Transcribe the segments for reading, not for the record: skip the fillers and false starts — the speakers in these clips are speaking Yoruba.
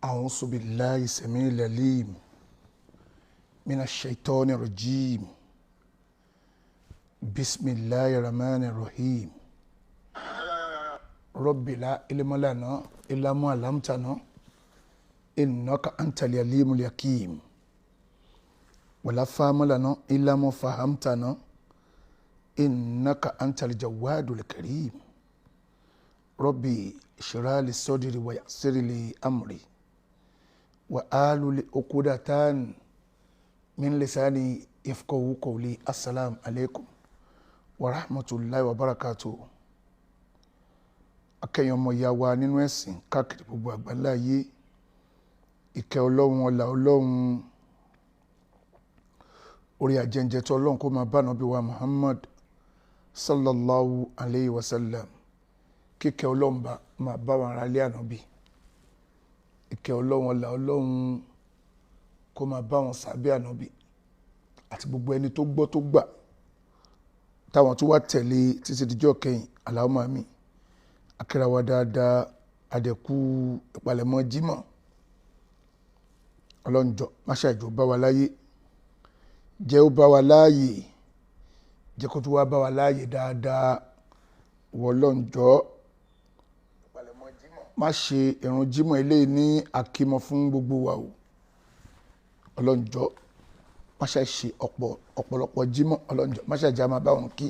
أعوذ بالله السميع العليم من الشيطان الرجيم بسم الله الرحمن الرحيم رب لا علم لنا إلا ما علمتنا إنك أنت العليم الحكيم ولا فهم لنا إلا ما فهمتنا إنك أنت الجواد الكريم ربي اشرح لي صدري ويسر لي أمري وآل عقدة من لساني يفقهوا قولي السلام عليكم ورحمة الله وبركاته. Akẹ́yìn ọmọ ìyá wa nínú ẹ̀sìn káàkiri gbogbo àgbáńlá ayé, ìkẹ́ Ọlọ́run, ọlá Ọlọ́run, orí àjẹǹjẹ tó Ọlọ́run kó máa bá Ànábì wa Muhammad sallallahu alayhi wa sallam. Kíkẹ́ Ọlọ́run máa bá wa ará ilé Ànábì. Ìkẹ́ Ọlọ́run, ọlá Ọlọ́run kó máa bá wọn sàbẹ́ Ànábì àti gbogbo ẹni tó gbọ́ tó gbà táwọn tó wá tẹ̀lé títí dijọ́ kẹyìn. Allahumma àmín. Akíra wa dáadáa, àdẹ̀kú ìpalẹ̀mọ́ Jímọ̀. Ọlọ́njọ́ máṣá ìjọ bá wa láyé, jẹ́ ó bá wa láàyè, jẹ́ kó tó wá bá wa láàyè dáadáa. Wọ́n lọ́njọ́ má ṣe ìrun Jímọ̀ eléyìí ní àkímọ̀ fún gbogbo wa o. Ọlọ́njọ́ máṣá ṣe ọ̀pọ̀lọpọ̀ Jímọ̀. Ọlọ́njọ́ máṣá ìjà máa bá wọn kí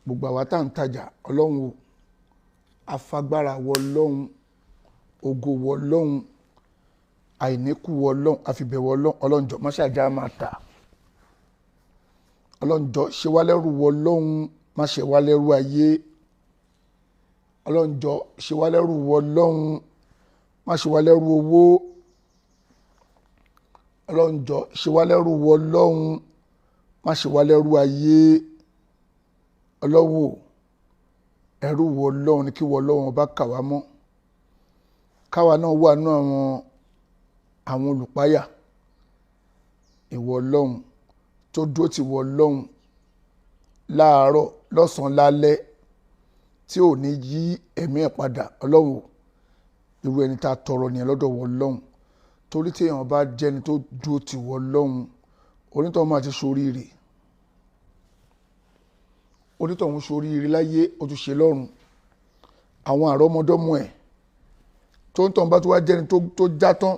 gbogbo àwa tá à ń tajà. Ọlọ́run o, afagbára wọ Ọlọ́run, ògo wọ Ọlọ́run, àìníkù wọ Ọlọ́run, àfibẹ̀wọ̀ Ọlọ́run. Ọlọ́njọ́ máṣá ìjà máa tà. Ọlọ́njọ́ ṣe wá lẹ́rú wọ Ọlọ́run, má ṣe wá lẹ́rú ayé. Ọlọ́njọ́ ṣe wá lẹ́rú wọ Ọlọ́run, má ṣe wá lẹ́rú owó. Ọlọ́njọ́ ṣe wá lẹ́rú wọ Ọlọ́run, má ṣe wá lẹ́rú ayé. Ọlọ́wọ́ ẹrú wọ Ọlọ́run ni kí wọ Ọlọ́run bá kà wá mọ́. Káwa náà wà nú àwọn olùpáyà ìwọ Ọlọ́run tó dúró ti wọ Ọlọ́run láàárọ̀ lọ́sàn-án lálẹ́ tí ò ní yí ẹ̀mí ẹ̀ padà. Ọlọ́run irú ẹni tá a tọrọ nìyẹn lọ́dọ̀ wọ Ọlọ́run, torí tí èèyàn bá jẹ́ni tó dúró ti wọ Ọlọ́run, onítọ̀hún máa ti ṣoríire. Onítọ̀hún ṣoríire láyé, ó tún ṣe lọ́run. Àwọn àrọ́mọdọ́mọ ẹ̀ tó ń tọ̀hún bá tó wá jẹ́ni tó já tán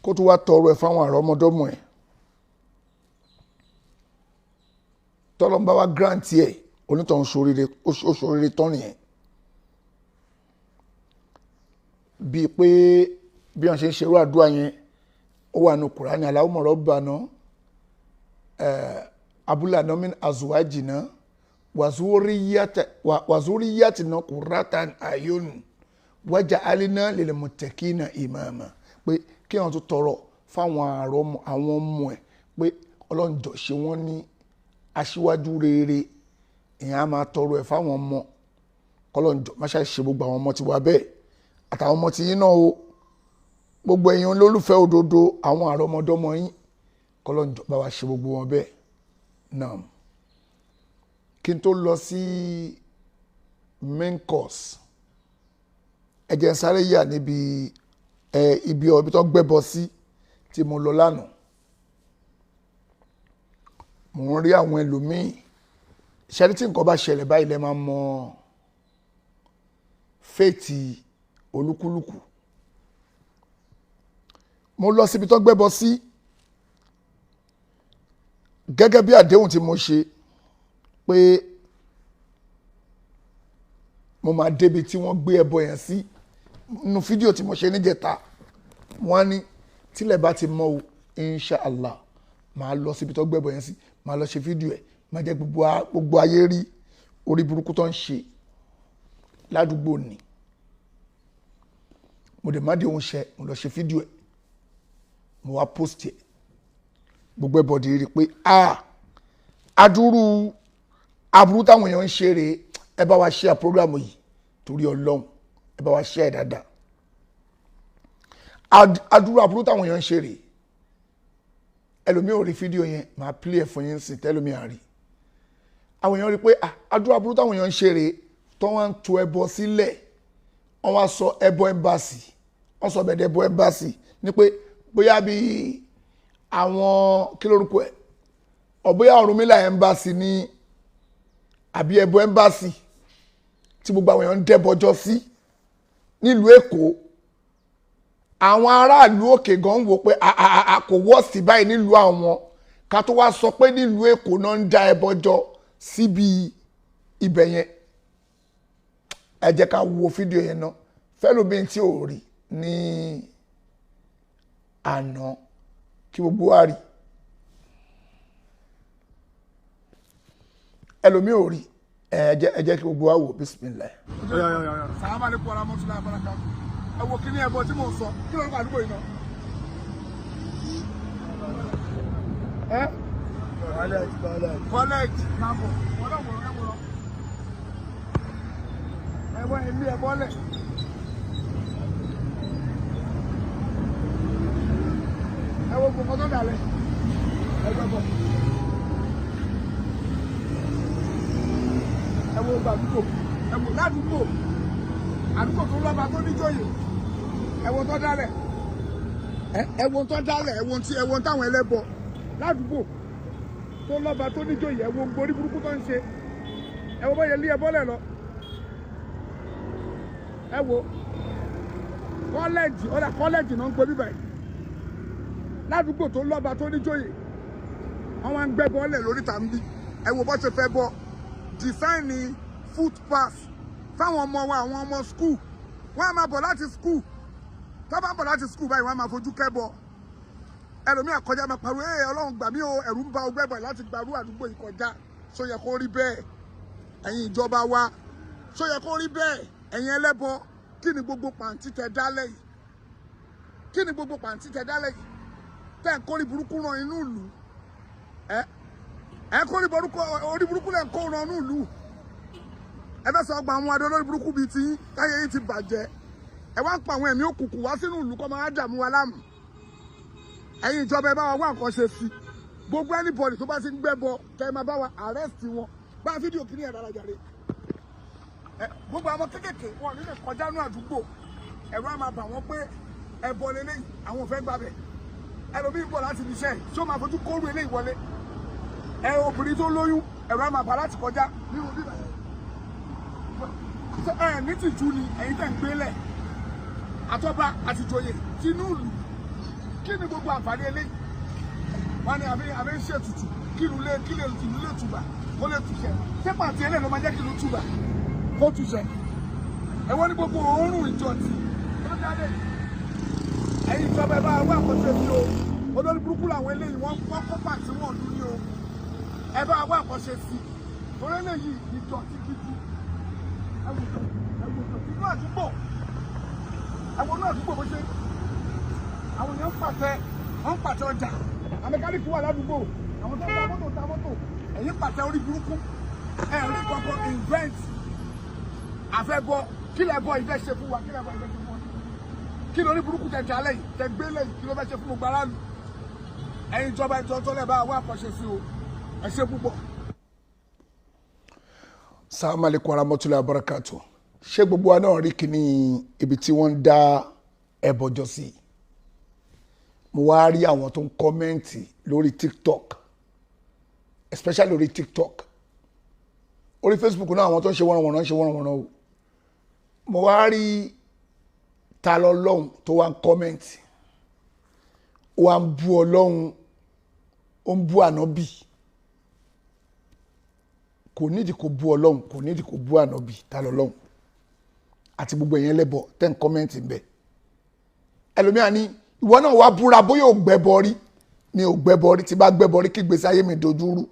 kó tó wá tọrọ ẹ̀ fáwọn àrọ́mọdọ́mọ ẹ̀. Tọ́lọ́run bá wá grant ẹ̀, onítọ̀hún ṣoríire, ó ṣoríire tán nìyẹn. Bíi pé bí wọ́n ṣe ń ṣerú àdúrà yẹn, ó wà ní Kùránì. Allahumma rabbana abúlànà min azwajina wazuriyatina qurratan ayun waj'alna lil muttaqina imama. Pé kí wọ́n tún tọrọ fáwọn àwọn ọmọ ẹ̀ pé Ọlọ́njọ́ ṣe wọ́n ní aṣíwájú rere. Ìyẹn á máa tọrọ ẹ̀ fáwọn ọmọ. Ọlọ́njọ́ má ṣe ṣe gbogbo àwọn ọmọ ti wà bẹ́ẹ̀ àtàwọn ọmọ ti yín náà o. Gbogbo ẹ̀yin olólùfẹ́ òdodo, àwọn àrọ́mọdọ́mọ yín, Ọlọ́njọ́ bá wa ṣe gbogbo wọn bẹ́ẹ̀ náà. Kí n tó lọ sí main course, ẹ jẹ́ n sáré yà níbi ibi tó gbẹ́bọ sí tí mo lọ lánàá. Mo ń rí àwọn ẹlòmíì, ṣẹ́rí tí nǹkan bá ṣẹlẹ̀ báyìí lẹ́ máa mọ fèètì olúkúlùkù. Mo lọ síbi tó gbẹ́bọ sí gẹ́gẹ́ bí àdéhùn tí mo ṣe pé mo máa débi tí wọ́n gbé ẹbọ yẹn sí. Nínú fídíò tí mo ṣe níjẹta, wọ́n á ní tílẹ̀ bá ti mọ́ o, inshallah máa lọ síbi tó gbẹ́bọ yẹn sí, máa lọ ṣe fídíò ẹ̀, máa jẹ́ gbogbo ayé rí orí burúkú tó ń ṣe ládùúgbò ni. Mo dẹ̀ má dé òun ṣe, mo lọ ṣe fídíò ẹ̀, mo wá post ẹ̀. Gbogbo ẹbọdì rí pé adúrú aburú táwọn èèyàn ń ṣe rèé. Ẹ bá wa share program yìí torí Ọlọ́run, ẹ bá wa share ẹ̀ dáadáa. Adúrú aburú táwọn èèyàn ń ṣe rèé. Ẹlòmíì ò rí fídíò yẹn, máa play ẹ̀ fún yín sí tẹ́lòmíì àrí. Àwọn èèyàn rí pé adúrú aburú táwọn èèyàn ń ṣe rèé, tó wọ́n ń to ẹbọ sílẹ̀. Wọ́n wá sọ ẹbọ embassy, wọ́n sọ bẹ̀dẹ̀ bọ embassy ní pé bóyá bí àwọn kí lórúkọ ẹ̀ ọ̀bóyá Ọ̀rúnmìlà embassy ní àbí ẹbọ embassy tí gbogbo àwọn èèyàn ń dẹ́bọjọ́ sí nílùú Èkó àwọn aráàlú òkè gan wò pé a kò wọ́ọ̀sì báyìí nílùú àwọn ká tó wá sọ pé nílùú Èkó náà ń dá ẹbọjọ́ síbi ibẹ̀ yẹn ẹ jẹ́ ká wo fídíò yẹn náà fẹ́lómi tí ò rí ní àná kí gbogbo wa rí ẹlòmí ò rí ẹ jẹ́ kí gbogbo wa wò bismillah. Assalamu alaikum warahmatullahi wabarakatuh. Ẹ wo kíní ẹbọ tí mò ń sọ kí ló ń àdúgbò yìí náà. College náà bọ̀ wọ́n náà wọ̀rọ̀ ẹ̀wọ̀rọ̀ ẹ̀wọ̀n ilé ẹ̀bọ́ lẹ̀. Ẹ wo gbogbo tó dàlẹ̀ ẹgbẹ́ bọ̀. Ẹ wo gbàdúgbò ẹ wo ládùúgbò àdúgbò tó lọ́ba tó níjòyè ẹ wo tó dálẹ̀ ẹ wo tó dálẹ̀ ẹ wo táwọn ẹlẹ́bọ ládùúgbò tó lọ́ba tó níjòyè ẹ wo gborí burúkú tó ń ṣe ẹ wo bóyá ilé ẹ bọ́lẹ̀ lọ ẹ wo kọ́lẹ́jì ọ̀dà kọ́lẹ́jì náà ń gbé bíbáyìí ládùúgbò tó lọ́ba tó níjòyè wọ́n wá ń gbẹ́ bọ́ọ̀lẹ̀ lórí tàbí ẹ wo bó ṣe fẹ́ bọ́ dìsáìnì footpath fáwọn ọmọ wa àwọn ọmọ skul wọ́n á máa bọ̀ láti skul tó bá bọ̀ láti skul báyìí wọ́n á máa fojú kẹ́bọ ẹlòmíà kọjá máa pariwo ẹ Ọlọ́run gbà mí o ẹ̀rù ń ba ọgbẹ́ bọ̀ láti gbarú àdúgbò yìí kọjá ṣó yẹ kó rí bẹ́ẹ̀ ẹ̀yin ìjọba wa ṣó yẹ kó rí bẹ́ẹ̀ ẹ̀yin ẹlẹ́bọ kí ni gbogbo pàǹtí tẹ dálẹ̀ yìí kí ni gbogbo pàǹtí tẹ dálẹ̀ yìí tẹ́ ń kórìí burúkú ran inú ìlú ẹ kórìí orí burúkú lẹ́ ń kó ran inú ìlú ẹ fẹ́ sọ ọgbà àwọn adé olórí burúkú bíi ti káyé yìí ti bàjẹ́ ẹ wá ń pa àwọn ẹ̀mí òkùnkùn wá sínú ìlú kọ́ máa dààmú wa láàmú ẹ̀yin ìjọba ẹ bá wa wá nǹkan ṣe sí gbogbo anybody tó bá ti ń gbẹ́bọ kẹ́ ẹ máa bá wa arrest wọn bá fídíò kìíní ẹ̀ dára jàre gbogbo àwọn kékèké wọn nílẹ̀ kọjá ní àdúgbò ẹ̀rọ á máa bà wọ́n pé ẹbọ lélẹ́yìn àwọn ò fẹ́ gbàbẹ̀ ẹlòmíì bọ̀ láti ibi iṣẹ́ tí ó máa fojú kóru eléyìí wọlé obìnrin tó lóyún ẹ̀rọ á máa bà láti kọjá nínú bíbá ní tìjú ni ẹ̀yin tẹ̀ ń gbélẹ̀ àtọ́ba àti ìjòyè tinú ìlú kí ni gbogbo àǹfààní eléyìí wọn ni àbí ń ṣètùtù kí ìlú lè tùbà kó lè tùṣẹ ṣé pàtí eléyìí ló máa jẹ́ kí ìlú tùbà kó tùṣẹ ẹ̀wọ́n ní gbogbo òórùn ìjọ̀tì tó jáde ẹ̀yin ìjọba ẹ bá wà àkọsẹ́ sí o olórí burúkú làwọn eléyìí wọ́n kó pàtí wọn lù ní o ẹ bá wà àkọsẹ́ sí torí eléyìí ìjọ̀tì gidi inú àdúgbò àwọn inú àdúgbò bó ṣe àwọn èèyàn wọ́n pàtẹ ọjà amẹkáníkì wà ládùúgbò àwọn tó ń ta mọ́tò ẹ̀yìn pàtẹ orí burúkú ẹ̀rí kọ̀ọ̀kan invent àfẹ́bọ kí lẹ bọ ìfẹ́ ṣe fún wa kí lẹ bọ ìfẹ́ ṣe fún wa kí lórí burúkú tẹ jà lẹ́yìn tẹ gbé lẹ́yìn kí ló fẹ́ ṣe fún gbogbo aráàlú ẹ̀yin ìjọba ìjọ tó lẹ̀ bá wà àkọ́ṣe sí o ẹ ṣe púpọ̀. Assalamu alaikum warahmatullahi wabarakatuh ṣé gbogbo wa náà rí kíní ibi tí wọ́n ń dá ẹbọjọ sí mo wá rí àwọn tó ń kọ́mẹ́ǹtì lórí TikTok especially lórí TikTok orí Facebook náà àwọn tó ń ṣe wọ́nrọ̀wọ̀nrán o mo wá rí ta lọ́lọ́hun tó wá ń kọ́mẹ́ǹtì ó wá ń bú Ọlọ́hun ó ń bú ànábì kò nídìí kò bú Ọlọ́hun kò nídìí kò bú ànábì ta lọ́lọ́hun àti gbogbo èèyàn lẹ́bọ̀ tẹ́ ń kọ́mẹ́ǹtì ń bẹ̀ ẹlòmíà ní ìwọ náà wá búra bóyá ò gbẹ́bọ rí mi ò gbẹ́bọ rí tí bá gbẹ́bọ rí kí gbèsè ayé mi dojú rú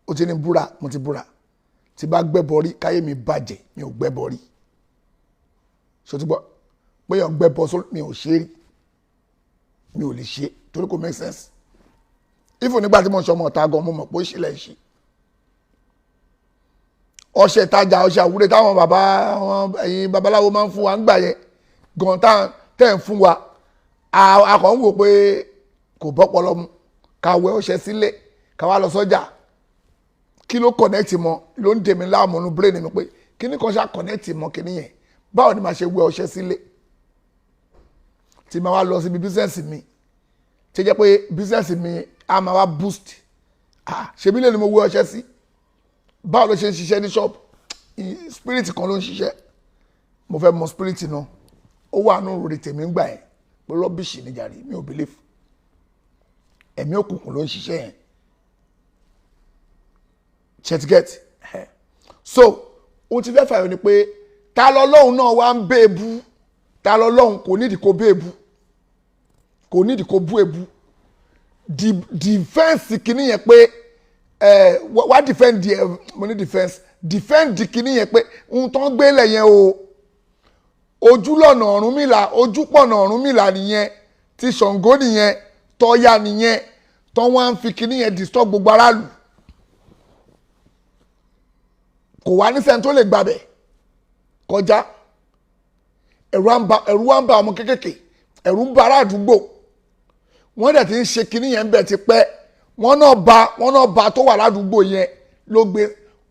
ó ti ní búra mo ti búra tí bá gbẹ́bọ rí káyé mi bàjẹ́ mi ò gbẹ́bọ rí ṣòtúbọ̀ bóyá gbẹ́bọ sórí mi ò ṣe rí mi ò lè ṣe torí kò make sense ifo nígbà tí mo ń ṣe ọmọ ọ̀tá gan mo mọ̀ pé ó ṣílẹ̀ ṣe ọṣẹ ìtajà ọṣẹ àwúrẹ́ táwọn bàbá wọn ẹ̀yin babaláwo máa ń fún wa ń gbà yẹn gan tẹ́ ń fún wa akọ̀ ń wò pé kò bọ́pọlọ mu ká wẹ ọṣẹ sílẹ̀ ká wá lọ sọ́jà kí ló kọ̀nẹ́ẹ̀tì mọ́ ló ń dèmi láàmú inú brain mi pé kí ní kan ṣá kọ̀nẹ́ẹ̀tì mọ́ kí nìyẹn báwo ni màá ṣe wẹ ọṣẹ sílẹ̀ tí máa wá lọ síbi business mi tí jẹ́ pé business mi á máa wá boost ṣebí lè ní mo wé ọṣẹ sí báwo ló ṣe ń ṣiṣẹ́ ní shop spirit kan ló ń ṣiṣẹ́ mo fẹ́ mọ spirit náà ó wà nù rè tèmi ń gbà yẹn pé rọ́bìṣì ní jàre mi ò believe ẹ̀mí òkùnkùn ló ń ṣiṣẹ́ yẹn chetigate so ohun tí fẹ́ fàyọ ni pé ta lọ́lọ́run náà wá ń bẹ́ẹ̀bù ta lọ́lọ́run kò nídìí kó bẹ́ẹ̀bù kò nídìí kó bú èbú defense kìíní yẹn pé wá defend the mo ní defend kìíní yẹn pé ohun tó ń gbélé yẹn o ojúlọ̀nà Ọ̀rúnmìlà ojúpọ̀nà Ọ̀rúnmìlà nìyẹn ti Ṣàngó nìyẹn tọ́ya nìyẹn tó wọ́n ń fi kìíní yẹn disturb gbogbo aráàlú kò wá ní sẹ́ni tó lè gbàbẹ̀ kọjá ẹ̀rù wa ń ba ọmọ kékèké ẹ̀rù ń ba ará àdúgbò wọ́n dẹ̀ ti ń ṣe kìíní yẹn ń bẹ̀ ti pẹ́ wọ́n náà ba tó wà ládùúgbò yẹn ló gbé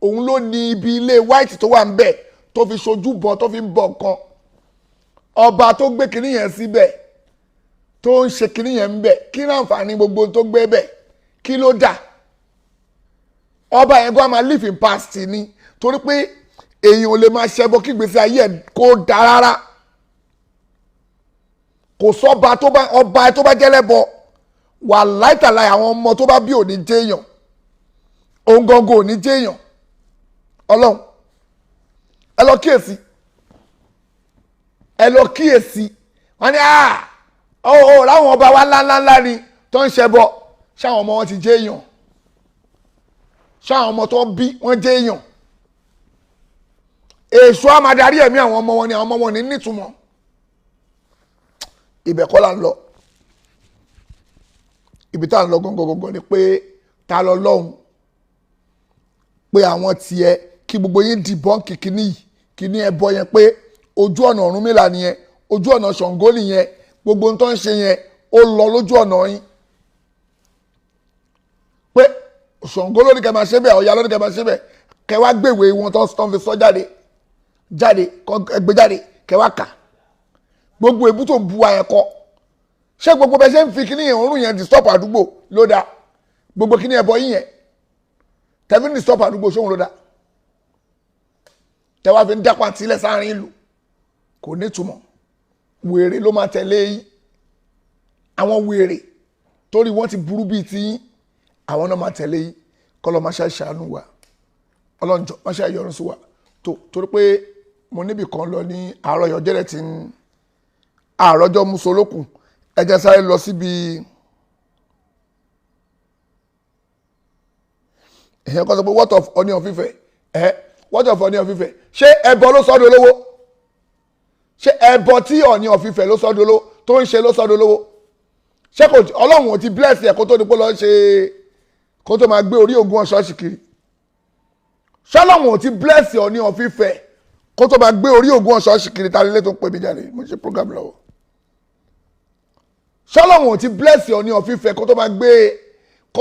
òun ló ní ibi ilé white tó wà ń bẹ̀ tó fi ṣojú bọ tó fi ń bọ̀ kan ọba tó gbé kìíní yẹn síbẹ̀ tó ń ṣe kìíní yẹn ń bẹ̀ kí ní àǹfààní gbogbo tó gbé bẹ̀ kí ló dà ọba yẹn gbọ́ máa live in past ni torí pé èèyàn ò lè máa ṣẹbọ kí ìgbésí ayé ẹ̀ kó da rárá kò sọ́ba tó bá ọba tó bá jẹ́lẹ́bọ wà láìtàláì àwọn ọmọ tó bá bí òní jẹ́yàn òun gangan òní jẹ́yàn ọlọ́run ẹ lọ kíyèsí wọ́n ní láwọn ọba wa ńláńlá ni tó ń ṣẹbọ ṣáwọn ọmọ wọn ti jẹ́yàn ṣáwọn ọmọ tó bí wọ́n jẹ́yàn èṣù á máa darí ẹ̀mí àwọn ọmọ wọn ni àwọn ọmọ wọn ní nítumọ̀ ibẹ̀ kọ́ là ń lọ ibi tá à ń lọ gọ́ngọ́gọ́ngọ́ ni pé ta lọ lọ́hùn pé àwọn tiẹ̀ kí gbogbo yín dìbọ́ǹkì kíní ẹbọ yẹn pé ojú ọ̀nà Ọ̀rúnmìlà nìyẹn ojú ọ̀nà Ṣàngó nìyẹn gbogbo ohun tó ń ṣe yẹn ó lọ lójú ọ̀nà yín pé Ṣàngó ló ní kẹ́ máa ṣe bẹ́ẹ̀ Ọya ló ní kẹ́ máa ṣe bẹ́ẹ̀ kẹ́ wá gbèwé wọn tó ń fi sọ jáde ẹgbẹ́ jáde kẹ́ wá kà gbogbo èbú tó bu àyẹ̀kọ́ ṣé gbogbo bẹ ṣe ń fi kíní yẹn òórùn yẹn disturb àdúgbò ló dá gbogbo kíní ẹbọ yín yẹn tẹ̀fí ní disturb àdúgbò ṣóhun ló dá tẹ̀wá fi ń dápà sílẹ̀ sáárín ìlú kò ní túmọ̀ wèrè ló máa tẹ̀lé yín àwọn wèrè torí wọ́n ti burú bíi ti yín àwọn náà máa tẹ̀lé yín kọ́lọ́ máa ṣe àṣàánú wa ọlọ́njọ́ máa ṣe àyọrùn sí wa torí pé mo níbì kan lọ ní àárọ̀ yọjẹ́rẹ́ ti ń àròjọ musolókun ẹjẹ sáré lọ síbi èèyàn kan sọ pé what of onion fífẹ what of onion fífẹ ṣé ẹbọ ló sọdọ lówó ṣé ẹbọ tí onion fífẹ ló sọdọ lówó tó ń ṣe ló sọdọ lówó ṣé kò Ọlọ́run ò ti bless ẹ kó tó di pé lọ ṣe kó tó máa gbé orí ògùn ọ̀ṣọ́ọ̀ṣì kiri ṣé Ọlọ́run ò ti bless onion fífẹ kó tó máa gbé orí ògùn ọ̀ṣọ́ọ̀ṣì kiri ta lélẹ́ tó ń pè mí jáde mo ṣe program lọ́wọ́ ṣọlọ́run ò ti bless onion fífẹ́ kó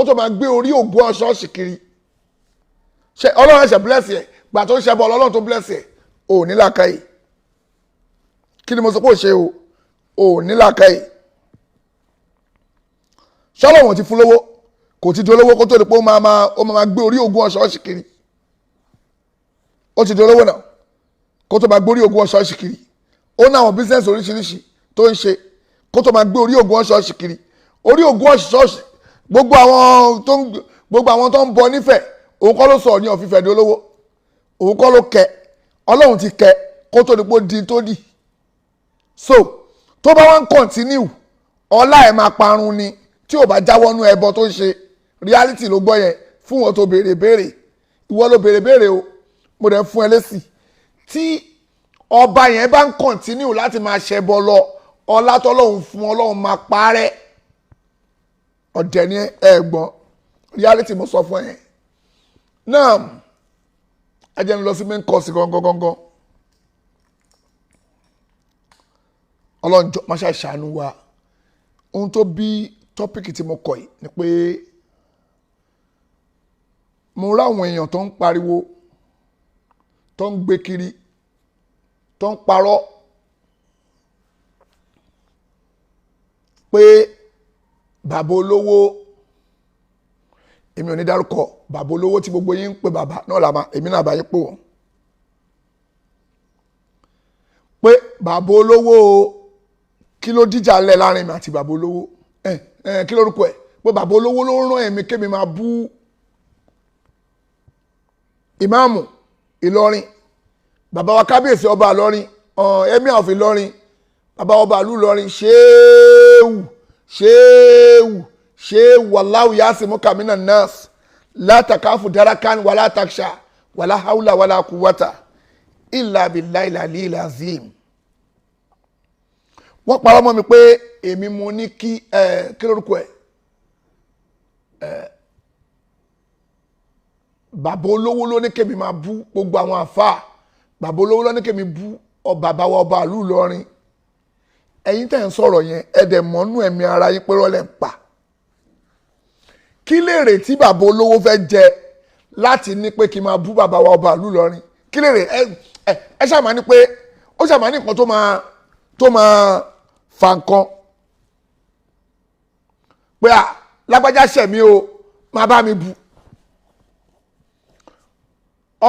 tó máa gbé orí ògùn ọ̀ṣọ́ọ̀ṣì kiri ṣe Ọlọ́run ẹ̀ṣẹ̀ bless ẹ̀ gbà tó ń ṣe bọ́ Ọlọ́run tó bless ẹ̀ ò ní làákàyè kí ni mo sọ pé ò ṣe ò ní làákàyè ṣọlọ́run ò ti fún lówó kò ti di olówó kó tó di pé ó máa gbé orí ògùn ọ̀ṣọ́ọ̀ṣì kiri ó ti di olówó náà kó tó máa gbé orí ògùn ọ̀ṣọ́ọ̀ṣì kiri ó ní àwọn business oríṣiríṣi tó ń ṣe kó tó máa gbé orí ògùn ọ̀ṣọ́ọ̀ṣì kiri orí ògùn ọ̀ṣọ́ọ̀ṣì gbogbo àwọn tó ń bọ nífẹ̀ẹ́ òun kọ́ ló sọ ní ọ̀fífẹ́ di olówó òun kọ́ ló kẹ Ọlọ́run ti kẹ kó tó di pé ó di tó dì so tó bá wá ń continue ọlá ẹ̀ máa parun ni tí ò bá jáwọ́ nú ẹbọ tó ń ṣe reality ló gbọ́ yẹn fún wọn tó béèrè ìwọ ló béèrè o mo dẹ̀ fún ẹ lésì tí ọba yẹn bá ń continue láti máa ṣẹbọ lọ ọlá tọ́lọ́hun fún Ọlọ́run máa parẹ́ ọ̀dẹ̀ ni ẹ̀gbọ́n reality mo sọ fún ẹ náà ajẹ́ ń lọ sí main course gangan Ọlọ́run jọ máa ṣàṣàánú wa ohun tó bí tọ́pìkì tí mo kọ yìí ni pé mo ráwọn èèyàn tó ń pariwo tó ń gbé kiri tó ń parọ́ pé bàbá olówó èmi ò ní dárúkọ bàbá olówó tí gbogbo yín ń pè bàbá náà làmà èmi náà bá yín pè wọ́n pé bàbá olówó kí ló díjà ńlẹ̀ láàrin mi àti bàbá olówó kí lórúkọ ẹ̀ pé bàbá olówó ló rán ẹ̀mí kémi máa bú ìmáàmù Ìlọrin bàbá wa kábíyèsí ọba Ìlọrin emir of Ìlọrin bàbá ọba ìlú Ìlọrin ṣéèwù wallahu yasimuka minan nas la takafu darakan wala taksha wala hawla wala quwwata illa billahi al-aliyyil azim. Wọ́n parọ́ mọ́ mi pé èmi mo ní kí lórúkọ ẹ̀ bàbá olówó ló ní kémi máa bú gbogbo àwọn àfáà bàbá olówó ló ní kémi bú bàbá wa ọba ìlú Ìlọrin. Ẹ̀yin tẹ́ ń sọ̀rọ̀ yẹn ẹ̀dẹ̀ mọ́nú ẹ̀mí ara yín pé rọ́lẹ̀ ń pa kí lèrè tí bàbá olówó fẹ́ jẹ láti ní pé kí n máa bú bàbá wa ọba ìlú Ìlọrin kí lèrè ẹ ṣàmà ní pé ó ṣàmà ní nǹkan tó máa fa nǹkan pé lágbájá ṣẹ̀mí o máa bá mi bú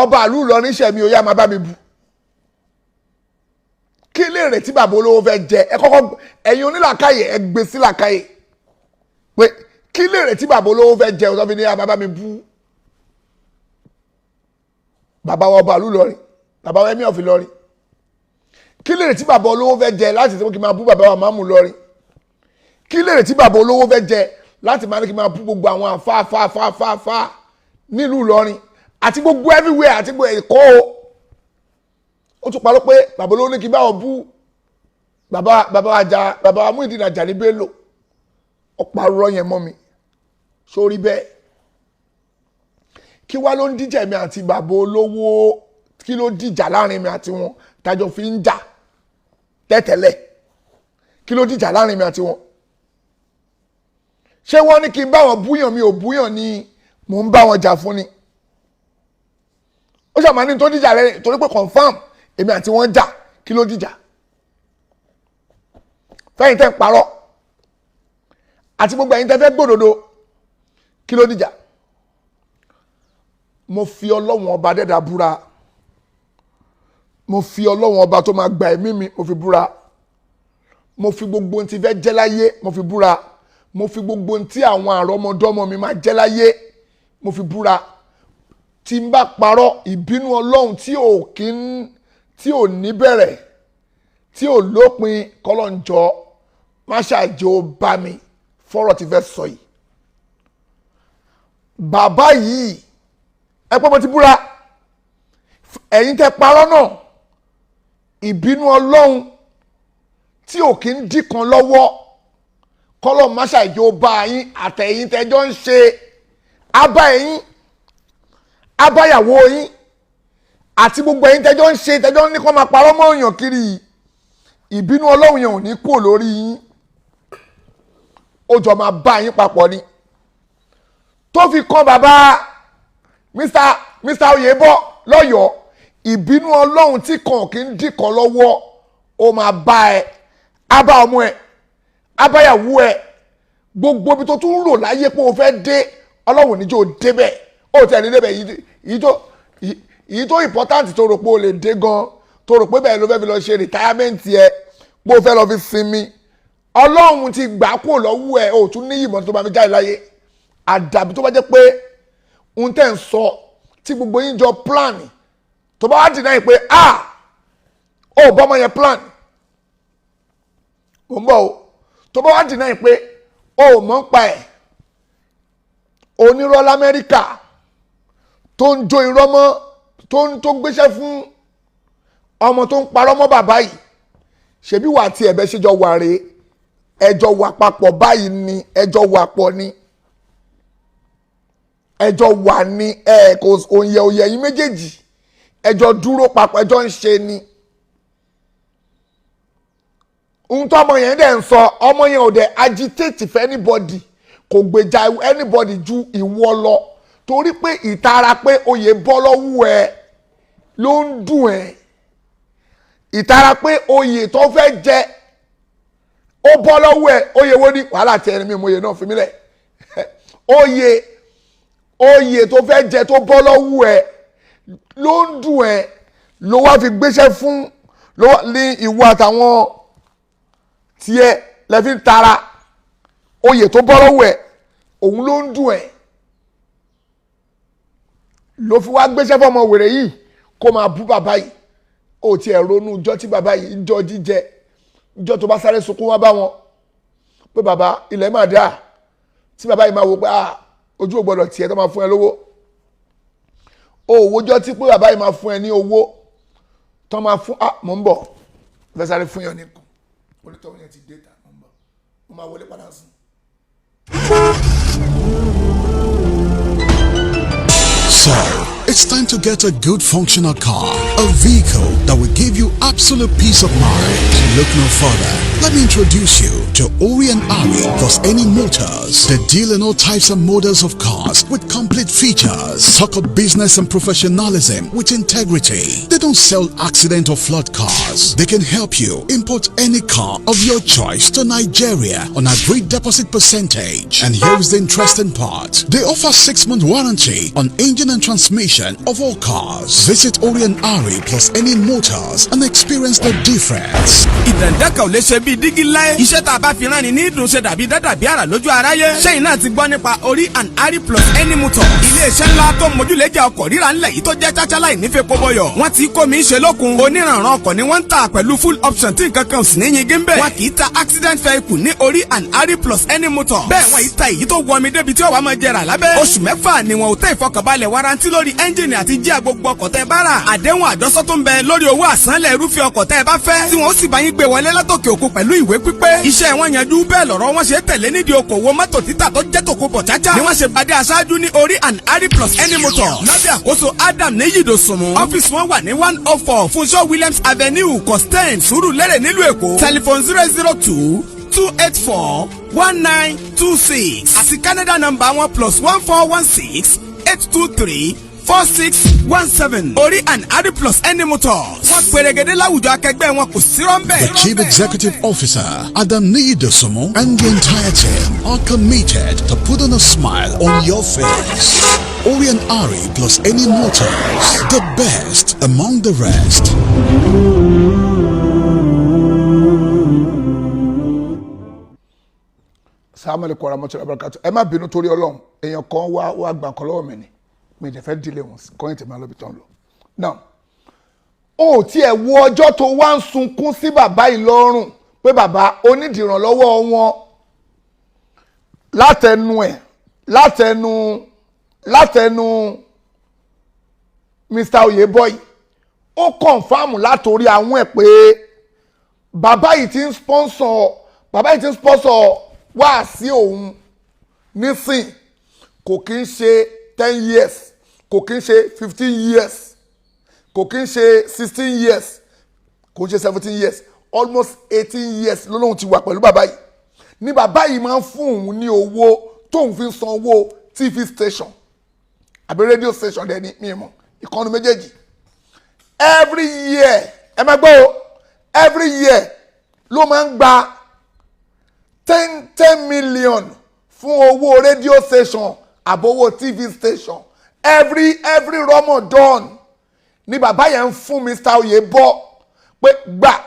ọba ìlú Ìlọrin ṣẹ̀mí o yá máa bá mi bú kí lèrè tí bàbá olówó fẹ́ jẹ ẹ kọ́kọ́ ẹ̀yin onílàkàyè ẹ gbé sí làkàyè pé kí lèrè tí bàbá olówó fẹ́ jẹ ọ̀tọ́ fi ní bàbá mi bú bàbá wa ọba ìlú Ìlọrin bàbá wa emir of Ìlọrin kí lèrè tí bàbá olówó fẹ́ jẹ láti sọ kí n máa bú bàbá wa máàmù Ìlọrin kí lèrè tí bàbá olówó fẹ́ jẹ láti máa ní kí n máa bú gbogbo àwọn àfáàfáàfáàfáà nílùú Ìlọrin àti gbogbo everywhere àti gbogbo Èkó ó tún parọ́ pé bàbá olówó ní kí n bá wọn bú bàbá wa Muyideen Ajani Bello ó parọ́ yẹn mọ́ mi sórí bẹ́ẹ̀ kí wá ló ń díjà mi àti bàbá olówó kí ló dìjà láàrin mi àti wọn tájọ fi ń jà tẹ́tẹ́lẹ̀ kí ló dìjà láàrin mi àti wọn ṣé wọ́n ní kí n bá wọn búyàn mi ò búyàn ni mò ń bá wọn jà fún ni ó ṣàmánì tó dìjà rẹ torí pé confam èmi àti wọn jà kí ló dìjà fẹ́yìn tẹ́ ń parọ́ àti gbogbo ẹ̀yin tẹ́ fẹ́ gbòdodo kí ló dìjà mo fi Ọlọ́run ọba dẹ́dà búra mo fi Ọlọ́run ọba tó máa gba ẹ̀mí mi mo fi búra mo fi gbogbo ohun tí fẹ́ jẹ́ láyé mo fi búra mo fi gbogbo ohun tí àwọn àrọ́mọdọ́mọ mi máa jẹ́ láyé mo fi búra tí n bá parọ́ ìbínú Ọlọ́run tí ò ní bẹ̀rẹ̀ tí ò lópin kọ́lọ́njọ́ má ṣàjẹ́ ó bá mi fọ́rọ̀ tí fẹ́ sọ yìí bàbá yìí ẹ pé mo ti búra ẹ̀yin tẹ́ parọ́ náà ìbínú Ọlọ́run tí ò kí ń dìkan lọ́wọ́ kọ́lọ́ má ṣàjẹ́ ó bá yín àtẹ̀yìn tẹ́jọ́ ń ṣe abá ẹ̀yìn abáyàwó yín àti gbogbo ẹ̀yin tẹ́jọ́ ń ṣe tẹ́jọ́ ní kó máa parọ́ mọ́ èèyàn kiri ìbínú Ọlọ́run yẹn ò ní kúrò lórí yín ó jọ máa bá yín papọ̀ ni tó fi kàn bàbá Mr. Oyèbọ lọ́yọ̀ọ́ ìbínú Ọlọ́run tí kàn kí ń dìkan lọ́wọ́ ó máa bá ẹ abá ọmọ ẹ abáyàwó ẹ gbogbo ibi tó tún rò láyé pé o fẹ́ dé Ọlọ́run níjó débẹ̀ ó tẹ̀ ní débẹ̀ yìí tó important tó rò pé o lè dé gan tó rò pé bẹ́ẹ̀ ló fẹ́ fi lọ ṣe retirement ẹ pé o fẹ́ lọ fi sinmi Ọlọ́run ti gbà kúrò lọ́wọ́ ẹ o tún ní ìmọ̀ tó máa fi jáde láyé àdàbí tó bá jẹ́ pé ohun tẹ́ ń sọ tí gbogbo yín jọ plan tó bá wá dì náà pé ó bọ́mọ yẹn plan mo ń bọ̀ o tó bá wá dì náà pé ó mọ̀ ń pa ẹ̀ onírọ́ l'Amẹ́ríkà tó ń jó irọ́ mọ́ tó gbéṣẹ́ fún ọmọ tó ń parọ́ mọ́ bàbá yìí ṣebí wà tí ẹ̀bẹ̀ ṣe jọ wà rèé ẹjọ́ wà papọ̀ báyìí ni ẹjọ́ wà pọ̀ ni ẹjọ́ wà ní kò òye yín méjèèjì ẹjọ́ dúró papọ̀ ẹjọ́ ń ṣe ni ohun tó ọmọ yẹn dẹ̀ ń sọ ọmọ yẹn ò dẹ̀ agitate for anybody kò gbèjà anybody ju ìwọ lọ torí pé ìtara pé oyè bọ́ lọ́wọ́ ẹ ló ń dùn ẹ ìtara pé oyè tó fẹ́ jẹ ó bọ́ lọ́wọ́ ẹ̀ oyè wo ni wàhálà tẹ ẹni mi mo yẹ náà fi mí lẹ̀ oyè tó fẹ́ jẹ tó bọ́ lọ́wọ́ ẹ̀ ló ń dùn ẹ̀ ló wá fi gbéṣẹ́ fún ní ìwọ àtàwọn tiẹ̀ lẹ́fi ń tara oyè tó bọ́ lọ́wọ́ ẹ̀ òun ló ń dùn ẹ̀ ló fi wá gbéṣẹ́ fọmọ wèrè yìí kó máa bú bàbá yìí ó tiẹ̀ ronú ìjọ tí bàbá yìí ń jọ jíjẹ ìjọ tó bá sáré sunkún wá bá wọn pé bàbá ilẹ̀ máa dáa tí bàbá yìí máa wo pé ojú ò gbọdọ̀ tiẹ̀ tó máa fún ẹ lówó òwòjọ́ tí pé bàbá yìí máa fún ẹ ní owó tó máa fún mò ń bọ̀ fẹ́ sáré fún yàn nìkan onítọ̀hún yẹn ti dé ta mò ń bọ̀ mo máa wọlé padà sí. So, it's time to get a good functional car, a vehicle that will give you absolute peace of mind. Look no further. Let me introduce you to Ori and Ari plus any motors. They deal in all types and models of cars with complete features. Talk of business and professionalism with integrity. They don't sell accident or flood cars. They can help you import any car of your choice to Nigeria on agreed deposit percentage. And here is the interesting part. They offer 6-month warranty on engine and transmission of all cars. Visit Ori and Ari plus any motors and experience the difference. Ìdàndẹ́kà ò lè ṣe bí dígí láyé. Iṣẹ́ tá a bá fi rán ni ní ìdùn ṣe dàbí dádàbí àrà lójú aráyé. Ṣẹ́yìn náà ti gbọ́ nípa Ori and Ari plus any motor. Ilé-iṣẹ́ ńlá tó mójúlẹ́jà ọkọ̀ ríra ńlẹ̀ yìí tó jẹ́ cháchá láì nífẹ̀ẹ́ kóbọyọ̀. Wọ́n ti kó mi ṣe lókun. Oníranran ọkọ̀ ni wọ́n ń tà pẹ̀lú full option tí nǹkan kan ò sì ní yingin bẹ́ẹ̀. Wọn kì í ta accident vehicle ní Ori and Ari plus any motor. Bẹ́ẹ̀ wọ́n yìí ta èyí tó wọ mi débi tí ó wà máa jẹrà lábẹ́. Oṣù mẹ́fà ni wọn ò tẹ́ ìfọkànbalẹ̀ warranty lórí ẹ́ńjìnì àti jíà gbogbo ọkọ̀ tẹ́ bá rà. Àdéhùn àjọsọ tó ń bẹ lórí owó àsánlẹ̀ irúfẹ́ ọkọ̀ tẹ́ bá fẹ́. Tí wọ́n ó sì bá yín gbé wọlé látòkè òkun pẹ̀lú ìwé pípé. Iṣẹ́ wọn yanjú bẹ́ẹ̀ lọ́rọ̀ wọn ṣe tẹ̀lé nídìí okòwò mọ́tò títà tó jẹ́ tòkó bọ̀ cháchá. Ni wọ́n ṣe gbadé aṣáájú ní Ori and Ari plus any motor. Lábẹ́ àkóso Adam Neyido Sumu. Ọ́fíìsì wọn wà ní 104 Funsho Williams Avenue, Costain, Surulere nílùú Èkó. Telephone 002-284-1926. Àti Canada number wọn +14168234617. Ori and Ari plus any motors. Wọ́n pèrègèdè láwùjọ akẹgbẹ́ wọn kò sí rọ́ńbẹ́. The Chief Executive Officer, Adam Neyido Sumu, and the entire team are committed to putting a smile on your face. Ori and Ari plus any motors. The best among the rest. Assalamu alaikum warahmatullahi wabarakatuh. Ẹ má bínú torí Ọlọ́run èèyàn kan wá gbà kan lọ́wọ́ mi ni mi dẹ̀ fẹ́ dílé wọn kọ́yìn tí máa lọ́bi tán lọ. Now ó tiẹ̀ wo ọjọ́ tó wá ń sunkún sí bàbá yìí lọ́rùn pé bàbá onídìrànlọ́wọ́ wọn látẹnu Mr. Oyeboy ó kọ̀nfàmù látòrí àwọn ẹ̀ pé bàbá yìí ti ń sponsor wá sí òun nísìn kò kí ń ṣe 10 years kò kí ń ṣe 15 years kò kí ń ṣe 16 years kò ń ṣe 17 years almost 18 years lóhun ti wà pẹ̀lú bàbá yìí ní bàbá yìí máa ń fún òun ní owó tóun fi san owó TV station àbí radio station dẹ̀ ní mímọ́ ìkànnì méjèèjì every year ẹ máa gbọ́ o every year ló máa ń gba 10 million fún owó radio station àbówó TV station every Ramadan ní bàbá yẹn ń fún Mr. Oyeboy pé gbà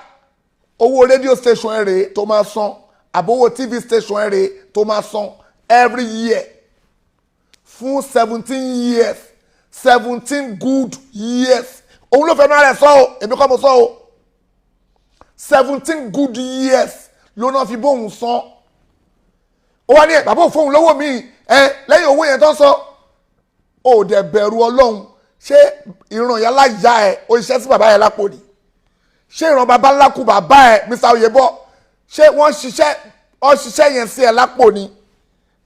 owó radio station ẹ̀ rèé tó máa san àbówó TV station ẹ̀ rèé tó máa san every year fún 17 years 17 good years òun ló fẹ́ náà rẹ̀ sọ o èmi kọ́ mo sọ o 17 good years ló náà fi bóun san ó wá ní ẹ̀ bàbá òfóun lówó mi lẹ́yìn owó yẹn tó ń sọ ó dẹ̀ bẹ̀rù Ọlọ́run ṣé ìran ìyá láyà ẹ̀ ó ṣiṣẹ́ sí bàbá yẹn lápò ni ṣé ìran bàbá ńlá kù bàbá ẹ̀ Mr. Oyeboy ṣé wọ́n ṣiṣẹ́ yẹn sí ẹ̀ lápò ni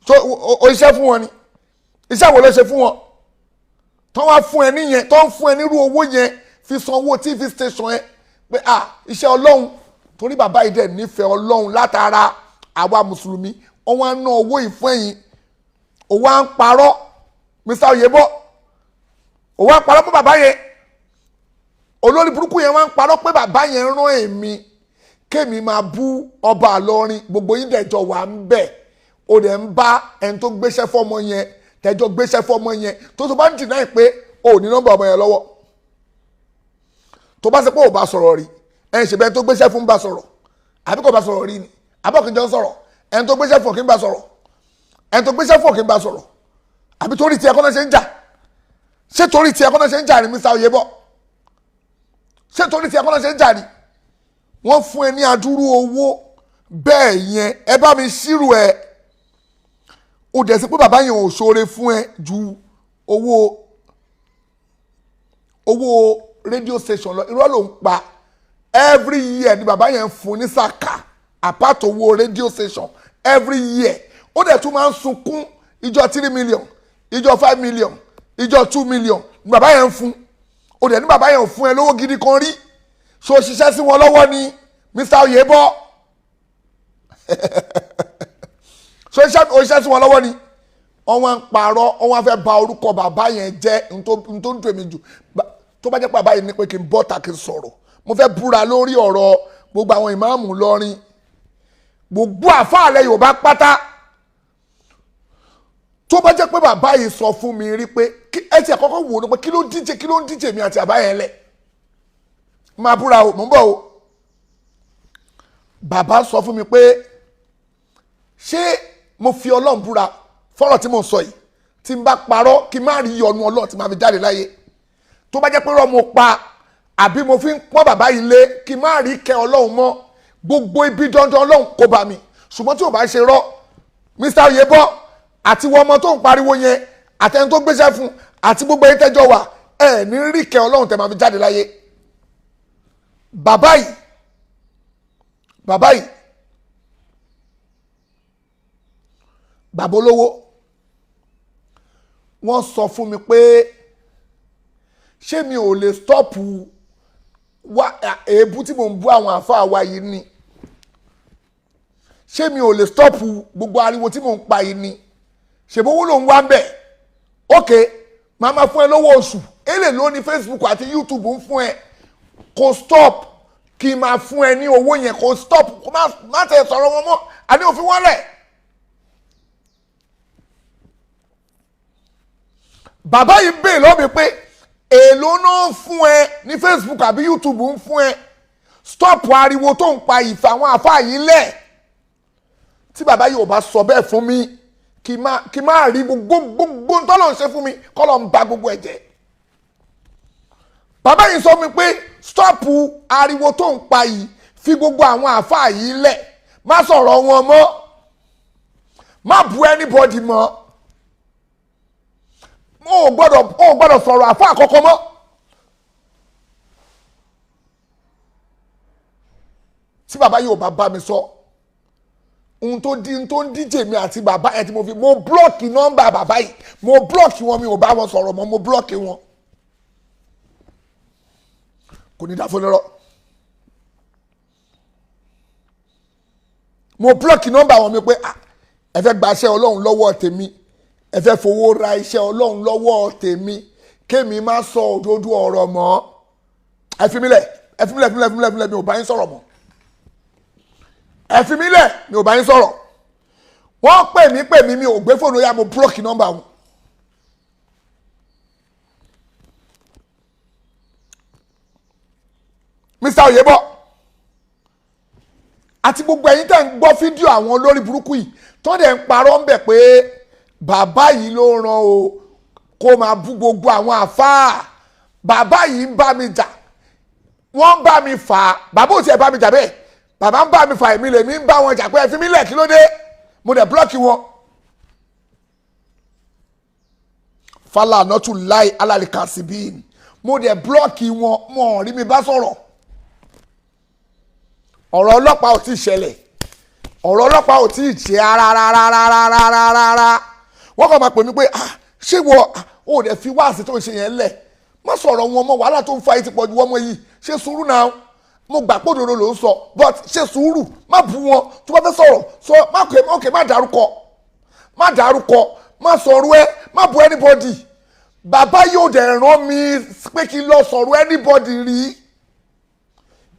ó ṣiṣẹ́ fún wọn ni iṣẹ́ wo ló ṣe fún wọn tó wá fún ẹ níyẹn tó ń fún ẹ nírú owó yẹn fi san owó TV station ẹ pé iṣẹ́ Ọlọ́run torí bàbá yìí dẹ̀ nífẹ̀ẹ́ Ọlọ́run látara àwa mùsùlùmí wọ́n á ná owó yìí fún ẹ̀yin òwò à ń parọ́ Mr. Oyeboy òwò à ń parọ́ pé bàbá yẹn olórí burúkú yẹn wá ń parọ́ pé bàbá yẹn rán èmi kémi máa bú ọba Ìlọrin gbogbo yín dẹ̀jọ wà ń bẹ̀ ó dẹ̀ ń bá ẹni tó gbéṣẹ́ fọ́mọ yẹn tẹ̀jọ gbéṣẹ́ fọ́mọ yẹn tó bá ń dìnnà pé ó ní nọ́mbà ọmọ yẹn lọ́wọ́ tó bá ṣe pé ò bá sọ̀rọ̀ rí ẹni ṣe bẹ́ẹ̀ tó gbéṣẹ́ fún bá sọ̀rọ̀ àbí kò bá sọ̀rọ̀ rí ni abọ́kìnjọ́ ń sọ̀rọ̀ ẹni tó gbéṣẹ́ fún kí ń bá sọ̀rọ̀ ẹni tó gbéṣẹ́ fún kí ń bá sọ̀rọ̀ àbí torí tiẹ̀ kọ́nà ṣe ń jà ṣé torí tiẹ̀ kọ́nà ṣe ń jà ní Mr. Oyebo ṣé torí tiẹ̀ kọ́nà ṣe ń jà ní wọ́n fún ẹ ní adúrú owó bẹ́ẹ̀ yẹn ẹ bá mi ṣírò ẹ ó dẹ̀ sí pé bàbá yẹn ò ṣoore fún ẹ ju owó radio station lọ irọ́ ló ń pa every year ni bàbá yẹn fún ní sàkà apart owó radio station every year ó dẹ̀ tún máa ń sunkún ìjọ 3 million ìjọ 5 million ìjọ 2 million ni bàbá yẹn ń fún ó dẹ̀ ní bàbá yẹn ò fún ẹ lówó gidi kan rí so ṣiṣẹ́ sí wọn lọ́wọ́ ni Mr. Oyebo so ṣiṣẹ́ sí wọn lọ́wọ́ ni wọ́n ń parọ́ wọ́n fẹ́ bà orúkọ bàbá yẹn jẹ́ n tó ń dùn mí jù tó bá jẹ́ pé bàbá yẹn ní pé kí n bọ́ta kí n sọ̀rọ̀ mo fẹ́ búra lórí ọ̀rọ̀ gbogbo àwọn ìmáàmù lọ́rin gbogbo àfáàlẹ̀ Yorùbá pátá tó bá jẹ́ pé bàbá yìí sọ fún mi rí pé ẹ ti àkọ́kọ́ wò ó pé kí ló ń díje mi àti bàbá yẹn lẹ̀ máa búra o mò ń bọ̀ o bàbá sọ fún mi pé ṣé mo fi Ọlọ́run búra fọ́rọ̀ tí mo sọ yìí tí n bá parọ́ kí n má rí ìyọnu Ọlọ́run tí màá fi jáde láyé tó bá jẹ́ pé rọ́ mo pa àbí mo fi ń pọ́n bàbá yìí lé kí n má rí kẹ́ Ọlọ́run mọ́ gbogbo ibi dandan Ọlọ́run kó bá mi ṣùgbọ́n tí ò bá ṣe rọ́ Mr. Oyebo àti wọ́n ọmọ tó ń pariwo yẹn àtẹni tó gbéṣẹ́ fún àti gbogbo ẹ̀yin tẹ́jọ́ wà ẹ̀ ní rí kẹ́ Ọlọ́run tẹ́ máa fi jáde láyé bàbá yìí bàbá olówó wọ́n sọ fún mi pé ṣé mi ò lè stọ́pù èébú tí mò ń bú àwọn àfáà wa yìí ni ṣé mi ò lè stọ́pù gbogbo ariwo tí mò ń pa yìí ni ṣèbówó ló ń wá ń bẹ̀ ok màá máa fún ẹ lówó oṣù èlé ló ní Facebook àti YouTube ń fún ẹ kò stop kí n máa fún ẹ ní owó yẹn kò stop kò má tẹ̀ sọ̀rọ̀ wọn mọ́ àní òfin wọn lẹ̀. bàbá yìí bèè lọ́mi pé èló náà fún ẹ ní Facebook àbí YouTube ń fún ẹ stop ariwo tó ń pa ìfẹ́ àwọn àfáà yìí lẹ̀ tí bàbá yìí ò bá sọ bẹ́ẹ̀ fún mi kí má rí gbogbo tọ́lọ̀ ń ṣe fún mi kọ́lọ̀ ń ba gbogbo ẹ̀ jẹ́ bàbá yìí sọ mi pé stop ariwo tó ń pa yìí fi gbogbo àwọn àfáà yìí lẹ̀ má sọ̀rọ̀ wọn mọ́ má bu anybody mọ́ o gbọ́dọ̀ sọ̀rọ̀ àfáà àkọ́kọ́ mọ́ tí bàbá yìí ò bá mi sọ ohun tó ń díje mi àti bàbá ẹ̀ tí mo blọ́ọ̀kì nọ́mbà bàbá yìí mo blọ́ọ̀kì wọn mi ò bá wọn sọ̀rọ̀ mọ́ mo blọ́ọ̀kì wọn kò ní dáfọ́ lọ́rọ̀ mo blọ́ọ̀kì nọ́mbà wọn mi pé ẹ fẹ́ gba iṣẹ́ Ọlọ́run lọ́wọ́ tèmi ẹ fẹ́ fowó ra iṣẹ́ Ọlọ́run lọ́wọ́ tèmi kémi má sọ òdodo ọ̀rọ̀ mọ́ ẹ fi mí lẹ̀ mi ò bá yín sọ̀rọ̀ mọ́ ẹ fi mí lẹ̀ mi ò bá yín sọ̀rọ̀ wọ́n pè mí mi ò gbé fóònù ya mo blọ́ọ̀kì nọ́mbà wọn. Mr. Oyebo àti gbogbo ẹ̀yin tẹ́ ń gbọ́ fídíò àwọn olórí burúkú yìí tó dẹ̀ ń parọ́ ń bẹ̀ pé bàbá yìí ló ràn o kó máa bú gbogbo àwọn àfáà bàbá yìí ń bá mi jà wọ́n ń bá mi fà á bàbá ò tiẹ̀ bá mi jà bẹ́ẹ̀ bàbá ń bá mi fà èmi lèmi ń bá wọn jà pé ẹ fi mí lẹ̀ kí ló dé mo dẹ̀ blọ́ọ̀kì wọn. fàlà nọ́tù láì alálìkà síbí mo dẹ̀ blọ́ọ̀kì wọn wọn rí mi bá sọ̀rọ̀ ọ̀rọ̀ ọlọ́pàá ò tí ì ṣẹlẹ̀ ọ̀rọ̀ ọlọ́pàá ò tí ì ṣe rárá wọ́n kàn máa pè mí pé ṣé wọ́n ò dẹ̀ fi wáàsí tó ń ṣe yẹn lẹ̀ má sọ̀rọ̀ wọn mọ́ wàhálà tó ń fa ìtìpọ̀ ju wọ́n mọ́ yìí ṣe sùúrù náà mo gbà pé òdodo ló ń sọ but ṣe sùúrù má bú wọn tó bá fẹ́ sọ̀rọ̀ sọ má dárúkọ má sọ̀rọ̀ ẹ má bú anybody bàbá yóò dẹ̀ rán mi pé kí n lọ sọ̀rọ̀ anybody rí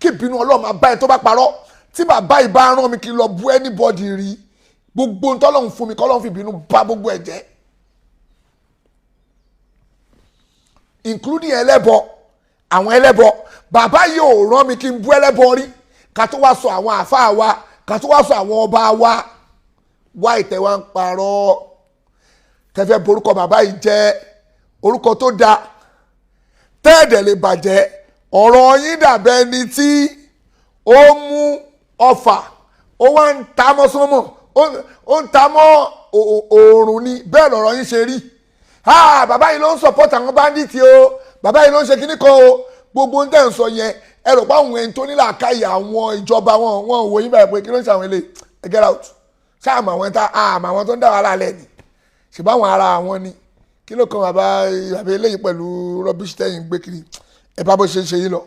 kí ìbínú Ọlọ́run máa bá ẹ tó bá parọ́ tí bàbá yìí bá rán mi kí n lọ bú anybody rí gbogbo ntọ́lọ́hún fún mi kọ́lọ́hún fi bínú bá gbogbo ẹ̀ jẹ́ including ẹlẹ́bọ àwọn ẹlẹ́bọ bàbá yìí ò rán mi kí n bú ẹlẹ́bọ rí ká tó wá sọ àwọn àáfàá wa ká tó wá sọ àwọn ọba wa wá ìtẹ́ wa ń parọ́ tẹ́fẹ́ borúkọ bàbá yìí jẹ́ orúkọ tó dáa tẹ́ẹ̀dẹ̀ lè bàjẹ́ ọ̀rọ̀ yín dàbẹ́ ni tí ó mú ọfà ó wá ń ta mọ́ sọ́mọ̀ ó ń ta mọ́ òòrùn ni bẹ́ẹ̀ lọ̀rọ̀ yín ṣe rí bàbá yìí ló ń support àwọn bandits o bàbá yìí ló ń ṣe kíní kan o gbogbo ń tẹ̀ ń sọ yẹn ẹ rò pé àwọn ẹni tó nílà káyà àwọn ìjọba wọn wò yín báyìí pé kí ló ń ṣe àwọn eléyìí ẹ get out ṣáàmù àwọn ẹ̀ta àmọ́ àwọn tó ń dá wàhálà lẹ́ni ṣùgbọ́n àwọn ara àwọn ni kí ló kan bàbá eléyìí pẹ̀lú rubbish tẹ́yìn gbé kiri ẹ bá bó ṣe ń ṣe yín lọ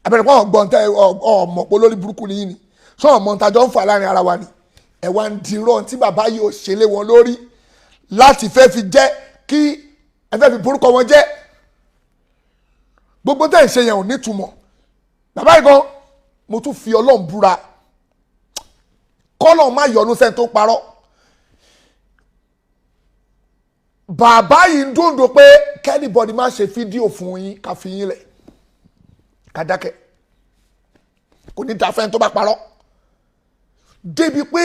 abẹ́rẹ́ pọ́n gbọ́n tẹ́ ọmọ pé lórí burúkú ni yín ni sọ ọmọ ntajọ́ ń fà láàrin ara wa ni ẹ wá ń dirọ́ tí bàbá yìí ò ṣe lé wọn lórí láti fẹ́ fi jẹ́ kí ẹ fẹ́ fi borúkọ wọn jẹ́ gbogbo tẹ́ ẹ̀ ṣe yẹn ò nítumọ̀ bàbá yìí gan mo tún fi Ọlọ́run búra kọ́lọ̀ má yọnu sẹ́ni tó parọ́ bàbá yìí ń dúndò pé kẹ́nìbọ̀dì má ṣe fídíò fún yín ká fi yín lẹ̀ ká dákẹ́ kò ní dáfẹ́ tó bá parọ́ débi pé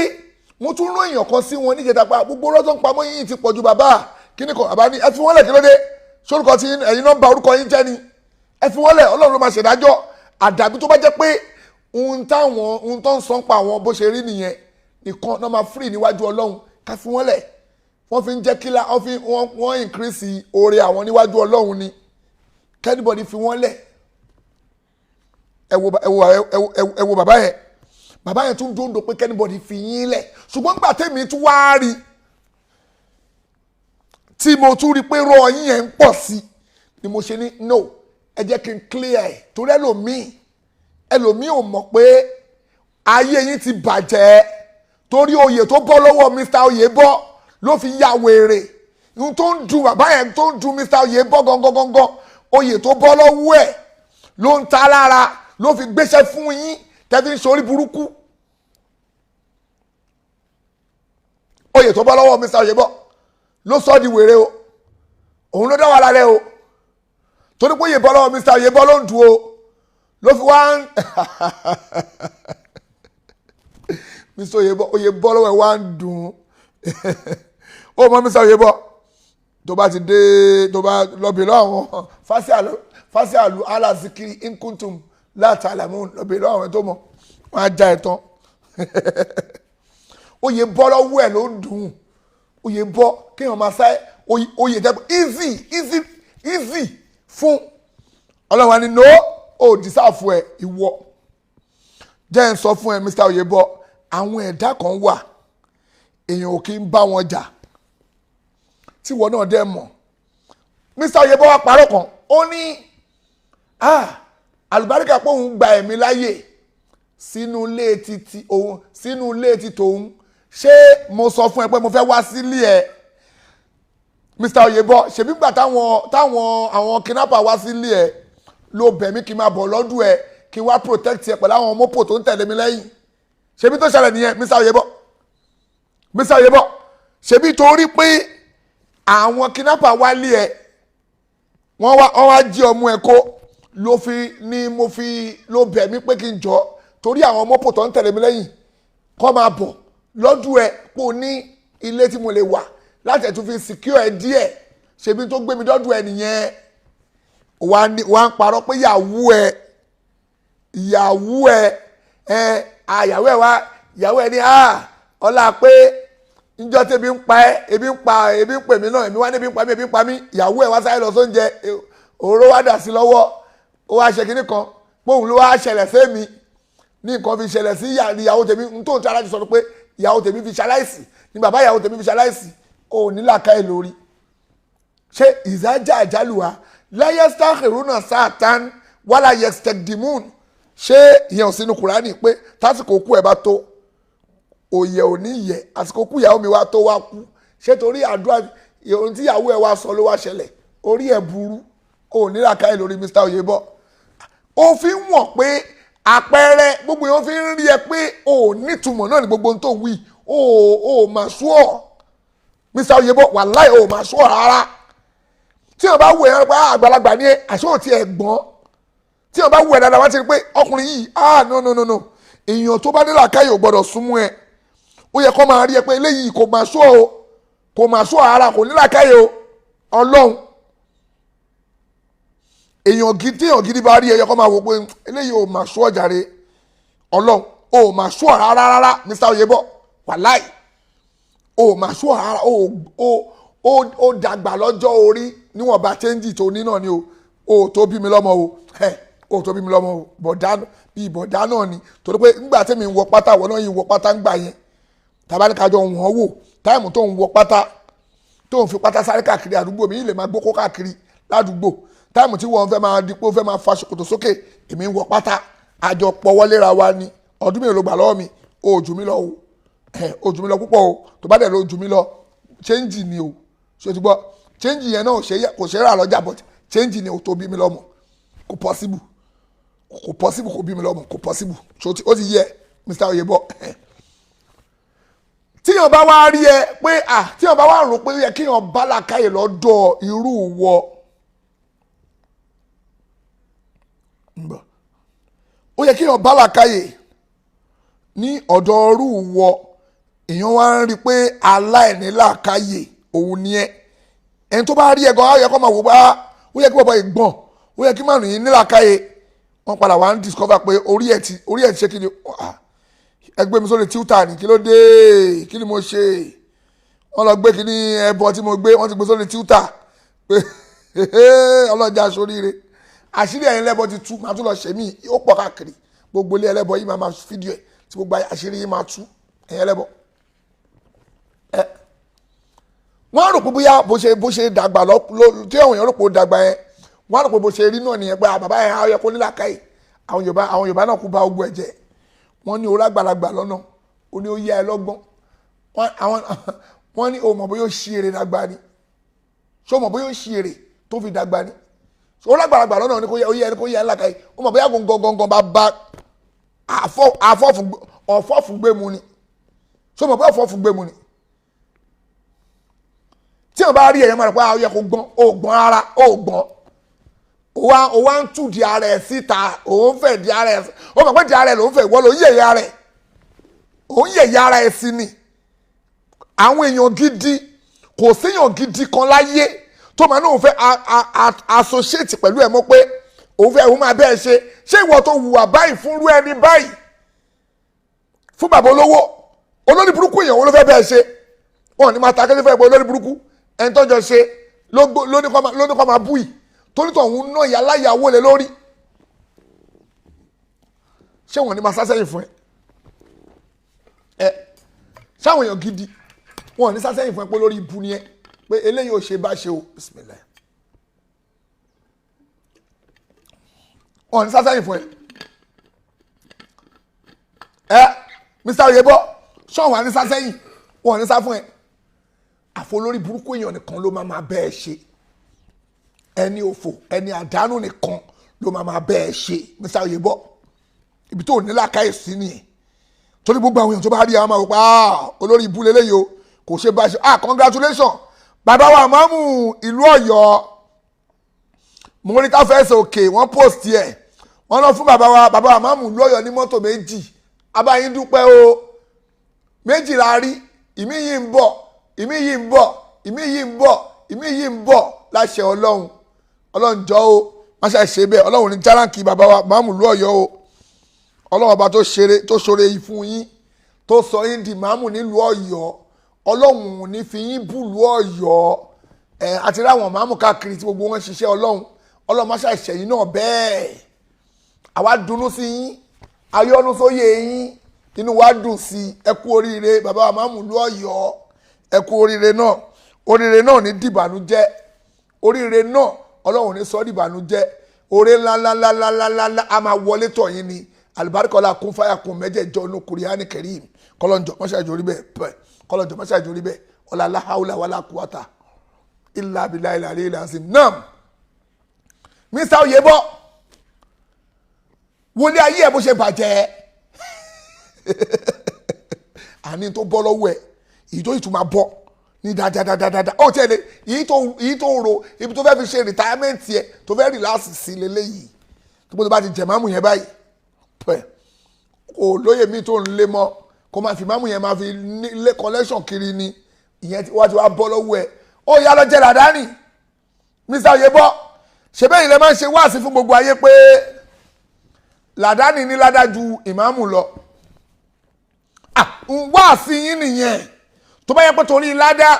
mo tún rán èèyàn kan sí wọn níjẹta pa gbogbo ọ̀rọ̀ tó ń pamọ́ yín ti pọ̀jù bàbá kíní kan bàbá ní ẹ fi wọ́n lẹ̀ kí ló dé sórúkọ tí ẹ̀yin náà ba orúkọ yín jẹ́ ni ẹ fi wọ́n lẹ̀ Ọlọ́run ló máa ṣèdájọ́ àdàbí tó bá jẹ́ pé ohun tó ń sọ pa àwọn bó ṣe rí nìyẹn nìkan náà máa free níwájú Ọlọ́run ká fi wọ́n lẹ̀ wọ́n fi ń jẹ́ kílá wọ́n increase oore àwọn níwájú Ọlọ́run ni kẹ́nìbọ̀dì fi wọ́n lẹ̀ ẹ wo bàbá yẹn tún dúndò pé kẹ́nìbọ̀dì fi yín lẹ̀ ṣùgbọ́n gbà tèmi tún wá rí tí mo tún rí pé rọ yín yẹn ń pọ̀ sí ni mo ṣe ní no ẹ jẹ́ kí n clear ẹ̀ torí ẹlòmíì ò mọ̀ pé ayé yín ti bàjẹ́ torí oyè tó bọ́ lọ́wọ́ Mr. Oyèbọ́ ló fi ya wèrè ohun tó ń dùn bàbá yẹn tó ń dùn Mr. Oyèbọ́ gangan oyè tó bọ́ lọ́wọ́ ẹ̀ ló ń ta lára ló fi gbéṣẹ́ fún yín tẹ́tí ń sori burúkú oyè tó bọ́ lọ́wọ́ Mr. Oyèbọ́ ló sọ di wèrè o òun ló dá wà lálẹ́ o torí pé oyè bọ́ lọ́wọ́ Mr. Oyèbọ́ ló ń dùn o ló fi wá ń Mr. Oyèbọ́ lọ́wọ́ ẹ̀ wá ń dùn ó mọ Mr. Oyèbọ́ tó bá ti dé tó bá lọ́bì lọ́wọ́ fásí àlù alazikiri inkuntum láti alamun lọ́bì lọ́wọ́ tó mọ̀ wọ́n á já ẹ̀ tán Oyèbọ́ lọ́wọ́ ẹ̀ ló ń dùn Oyèbọ́ kéèyàn máa sá oyè tẹ́gbọ́ easy fún ọlọ́wọ́n ni no ó dísáàfù ẹ̀ ìwọ jẹ́ ń sọ fún ẹ Mr. Oyèbọ́ àwọn ẹ̀dá kan wà èèyàn ò kí ń bá wọn jà tí wọn náà dẹ́ mọ̀ Mr. Oyèbọ́ wa parọ́ kan ó ní àlùbáríkà pé òun gba ẹ̀mí láyè sínú ilé ti tòun ṣé mo sọ fún ẹ pé mo fẹ́ wá sílé ẹ Mr. Oyèbọ́ ṣèbí gbà táwọn àwọn kidnapper wá sílé ẹ ló bẹ̀ mí kí n máa bọ̀ lọ́dún ẹ kí n wá protect ẹ pẹ̀lú àwọn mọ́pò tó ń tẹ̀lé mi lẹ́yìn ṣebí tó ṣẹlẹ̀ nìyẹn Mr. Oyèbọ́ ṣebí torí pé àwọn kidnapper wálé ẹ wọ́n wá jí ọmú ẹ kó ló bẹ̀ mí pé kí n jọ torí àwọn mọ́pò tó ń tẹ̀lé mi lẹ́yìn kó máa bọ̀ lọ́dún ẹ kó ní ilé tí mo lè wà láti ẹ̀tún fi secure ẹ díẹ̀ ṣebí tó gbé mi lọ́dún ẹ nìyẹn wà ń parọ́ pé ìyàwó ẹ ní ọlá pé níjọ́ tí ebi ń pa ẹ́ ebi ń pè mí náà èmi wá ní ebi ń pa mí ìyàwó ẹ wá sáré lọ sóúnjẹ òróró wá dà sí lọ́wọ́ ó wá ṣe kinní kan póun ló wá ṣẹlẹ̀ sẹ́mi ní nǹkan fi ṣẹlẹ̀ sí ìyàwó tèmi n tó ń tí aláṣẹ sọ pé ìyàwó tèmi fi ṣaláìsì ní bàbá ìyàwó tèmi fi ṣaláìsì ò ní làákàyè lórí ṣé ìzájà àjálùwà láyé stáhìrúnà sáàtàn wàlá yẹstẹgdìmún ṣé ìyẹn ò sínú Kùránì pé tásìkò kú ẹ bá tó òye ò ní yẹ àsìkò kú ìyàwó mi wá tó wá kú ṣé torí àdúrà ohun tí ìyàwó ẹ wá sọ ló wá ṣẹlẹ̀ orí ẹ burú ò ní làákàyè lórí Mr. Oyèbọ́ òfin wọ̀n pé àpẹẹrẹ gbogbo yẹn fi ń rí ẹ pé o nítumọ̀ náà ni gbogbo ohun tó wí o mà sùọ́ Mr. Oyebo wàláì o mà sùọ́ rárá tí wọ́n bá wù ẹ́ pé àgbàlagbà ni àṣọ òtí ẹ̀ gbọ́n tí wọ́n bá wù ẹ́ dáadáa wá ti rí pé ọkùnrin yìí no èèyàn tó bá dé làákàyè ò gbọ́dọ̀ súnmọ́ ẹ ó yẹ kó máa rí ẹ pé eléyìí kò mà sùọ́ o kò mà sùọ́ rárá kò ní làákàyè o ọlọ́run èèyàn gidi bá rí ẹ yẹ kó máa wò pé eléyìí ò mà sùọ́ jàre ọlọ́run ò mà sùọ́ rárá Mr. Oyebo wàláì ò mà sùọ́ rárá ó dàgbà lọ́jọ́ orí níwọ̀nba chẹ́ńjì tó ní náà ni o tó bí mi lọ́mọ o tó bí mi lọ́mọ o bọ̀dá náà ni torí pé nígbà tí mi ń wọ pátá wọ́n náà yìí wọ pátá ń gbà yẹn tàbá ní kájọ wọ́n wò táìmù tó ń wọ pátá tó ń fi pátá sáré káàkiri àdúgbò mi yìí lè máa gbókó káàkiri ládùúgbò táìmù tí wọ́n fẹ́ máa dípò fẹ́ máa fa ṣòkòtò sókè èmi ń wọ pátá àjọ pọ̀wọ́léra wa ni ọdún mélòó ló gbà lọ́wọ́ mi o jù mí lọ o jù mí lọ púpọ̀ o tó bá dẹ̀ lọ jù mí lọ chẹ́ńjì ni o ṣé o ti gbọ́ chẹ́ńjì yẹn náà kò ṣe é rà lọ́jà but chẹ́ńjì ni o tó bí mi lọ́mọ kò possible kò bí mi lọ́mọ kò possible ó ti yẹ Mr. Oyebo tíyàn bá wá rí ẹ pé tíyàn bá wá rò pé ó yẹ kíyàn bá làákàyè lọ́dọ̀ irú wọ ó yẹ kíyàn bá làákàyè ní ọ̀dọ̀ irú wọ èèyàn wá ń rí pé aláìní làákàyè òun ni ẹ ẹni tó bá rí ẹ gan-an ó yẹ kó máa wò bá ó yẹ kí bàbá ìgbọ̀n ó yẹ kí màá nìyí ní làákàyè wọ́n padà wá ń discover pé orí ẹ̀ ti ṣe kí ni ẹgbẹ́ mi sórí Twitter ní kí ló dé kí ni mo ṣe wọ́n lọ gbé kí ni ẹbọ tí mo gbé wọ́n ti gbé sórí Twitter pé ọlọ́jà sóríire àṣírí ẹ̀yin lẹ́bọ ti tú màá tún lọ ṣe mí ó pọ̀ káàkiri gbogbo ilé ẹlẹ́bọ yìí máa fídíò ẹ̀ tí gbogbo àṣírí yìí máa tú ẹ̀yin ẹlẹ́bọ wọ́n rò pé bóyá bó ṣe dàgbà lọ tí àwọn èèyàn rò pé ó dàgbà yẹn wọ́n rò pé bó ṣe rí náà nìyẹn pé bàbá yẹn á yẹ kó nílàkàyè àwọn Yorùbá náà kú bá ogun ẹ̀jẹ̀ wọ́n ní olágbàlagbà lọ́nà ó ní ó yá ẹ lọ́gbọ́n wọ́n ní o mọ̀ bóyá ó ṣí èrè dàgbà ni ṣé o mọ̀ bóyá ó ṣí èrè tó fi dàgbà ni olágbàlagbà lọ́nà ní ó yá ẹ kó yá ẹ lákàyè ó mọ̀ bóyá gangan bá ọ̀fọ́fù gbé mu ni ṣé o mọ̀ bóyá ọ̀fọ́fù gbé mu ni tí wọ́n bá rí ẹ̀yẹ́ máa rẹ̀ pé ó yẹ kó gbọ́n ó gbọ́n rárá ó gbọ́n ó wá ń tù di ara ẹ̀ síta òun fẹ́ di ara ẹ̀ ó mọ̀ pé di ara ẹ̀ lòun fẹ́ ìwọ ló yẹ̀yẹ́ ara ẹ̀ òun yẹ̀yẹ́ ara ẹ̀ sí ni àwọn èèyàn gidi kò séèyàn gidi kan láyé tó máa ní òun fẹ́ associate pẹ̀lú ẹ̀ mọ́ pé òun máa bẹ́ẹ̀ ṣé ìwọ tó hùwà báyìí fúnrú ẹni báyìí fún bàbá olówó olórí burúkú èèyàn wo ló fẹ́ bẹ́ẹ̀ ṣe wọn ní máa ta kẹ́lẹ́ fẹ́ bọ́ olórí burúkú ẹni tó jọ ṣe lóní kọ́ máa bú yìí tonítọ̀ òun náà ìyá láyàwó lé lórí ṣé wọn ní máa sásẹ́yìn fún ẹ ṣáwọn èèyàn gidi wọn ní sásẹ́yìn fún ẹ pé lórí ibu ni ẹ pé eléyìí ò ṣe bá ṣe o bismillah wọn ní sásẹ́yìn fún ẹ Mr. Oyebo ṣọ́n wà ní sásẹ́yìn wọn ní sá fún ẹ àfolórí burúkú èèyàn nìkan ló máa bẹ́ẹ̀ ṣe ẹni òfò ẹni àdánù nìkan ló máa bẹ́ẹ̀ ṣe Mr. Oyebo ibi tó ní làákàyè sí nìyẹn torí gbogbo àwọn èèyàn tó bá rí àwọn máa wò pé olórí ibú lélẹ́yìí o kò ṣe bá ṣe congratulations bàbá wa máàmù ìlú Ọ̀yọ́ mọ̀ríkà fẹsẹ̀ òkè wọ́n post ẹ̀ wọ́n lọ fún bàbá wa máàmù ìlú Ọ̀yọ́ ní mọ́tò méjì abáyín dúpẹ́ o méjì la rí ìmí yìí ń bọ̀ ìmí yìí ń bọ̀ ìmí yìí ń bọ̀ ìmí yìí ń bọ̀ láṣẹ ọlọ́run jọ o má ṣe ṣe bẹ́ẹ̀ ọlọ́run ní járáǹkì bàbá wa máàmù ìlú Ọ̀yọ́ o ọlọ́run ọba tó ṣoore yìí fún yín tó sọ yín di máàmù nílùú Ọ̀yọ́ ọlọ́run ní fi yín bùlù Ọ̀yọ́ àti ráwọn máàmù káàkiri tí gbogbo wọn ṣiṣẹ́ ọlọ́run má ṣe ṣẹ̀yìn náà bẹ́ẹ̀ àwa dunnú sí yín ayọ́nú sóyè yín inú wa dùn sí ẹ kú oríire bàbá wa máàmù ìlú Ọ̀yọ́ ẹ kú oríire náà ní dìbànújẹ́ oríire náà ọlọ́run ní sọ dìbànújẹ́ oore ńláńláńláńláńlá a máa wọlé tọ̀ yín ni alibarikọla kún fáyà kún mẹ́jẹ̀ẹ̀jọ inú kùrìánì kẹrìm kọlọ́njọ mọ́ṣáájú orí bẹ́ẹ̀ pẹ́ kọlọ́njọ mọ́ṣáájú orí bẹ́ẹ̀ ọ̀làlá haúlà wàlá kúwàtà ilà abilà ilà àlẹ́ ilà azim nam Mr. Oyebo wọlé ayé ẹ̀ bó ṣe bàjẹ́ àní tó bọ́ lọ́wọ́ ẹ̀ èyí tó ìtumọ̀ bọ́ ní dáadáa ó tẹ̀lé èyí tó ro ibi tó fẹ́ fi ṣe rìtáyámẹ́ǹtì ẹ̀ tó fẹ́ rìláàsì sí lélẹ́yìí tó bá ti jẹ̀ máàmù yẹn báyìí pẹ̀ kò lóye mi tó ń lé mọ́ kó máa fi máàmù yẹn máa fi lé collection kiri ni ìyẹn wá ti wá bọ́ lọ́wọ́ ẹ̀ ó yá lọ jẹ́ làdáni Mr. Oyebo ṣe bẹ́ẹ̀ ilẹ̀ máa ń ṣe wáàsí fún gbogbo ayé pé làdáni ní ládájú ìmáàmù lọ wáàsí yín nìyẹn tó bá yẹ pé torí ládá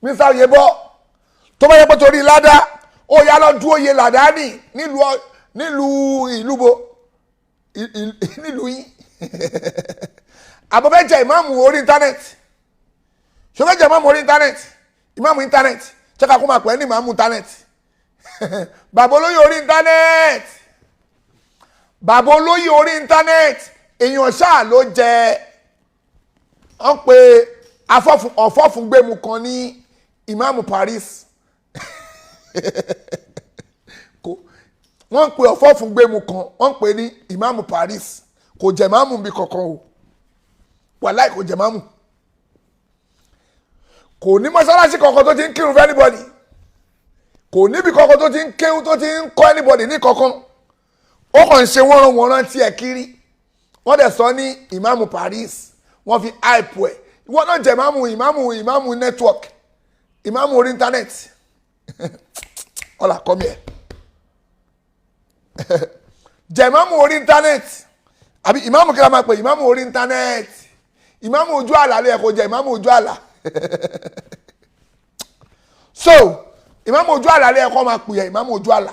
Mr. Oyebo tó bá yẹ pé torí ládá ó yá lọ dúró yẹ làdáni nílùú yín àbọ̀fẹ́ jẹ́ ìmáàmù orí íńtánẹ́ẹ̀tì ṣọfẹ́ jẹ́ ìmáàmù orí íńtánẹ́ẹ̀tì ìmáàmù íńtánẹ́ẹ̀tì ṣẹ́ka kó máa pẹ́ ní ìmáàmù íńtánẹ́ẹ̀tì bàbá olóyè orí íńtánẹ́ẹ̀tì bàbá olóyè orí íńtánẹ́ẹ̀tì èèyàn ṣáà ló jẹ́ wọ́n pe ọ̀fọ́fúngbẹ́mu kan ní ìmáàmù Paris wọ́n pe ọ̀fọ́fúngbẹ́mu kan wọ́n pe ní ìmáàmù Paris kò jẹ́ máàmù bí kankan o wàláì kò jẹ́ máàmù kò ní mọ́sálásí kankan tó ti ń kírun fún anybody kò níbi kankan tó ti ń kéwú tó ti ń kọ́ anybody ní kankan ó kàn ń ṣe wọ́nrán tiẹ̀ kiri wọ́n dẹ̀ sọ ní ìmáàmù Paris wọ́n fi hype ẹ̀ ìwọ náà jẹ́ ìmáàmù network ìmáàmù orí internet ọ̀là kọ́mi ẹ̀ jẹ́ ìmáàmù orí internet àbí ìmáàmù kí la máa pè ìmáàmù orí internet ìmáàmù ojú àlà ló yẹ kó jẹ́ ìmáàmù ojú àlà so ìmáàmù ojú àlà ló yẹ kó máa pè ẹ́ ìmáàmù ojú àlà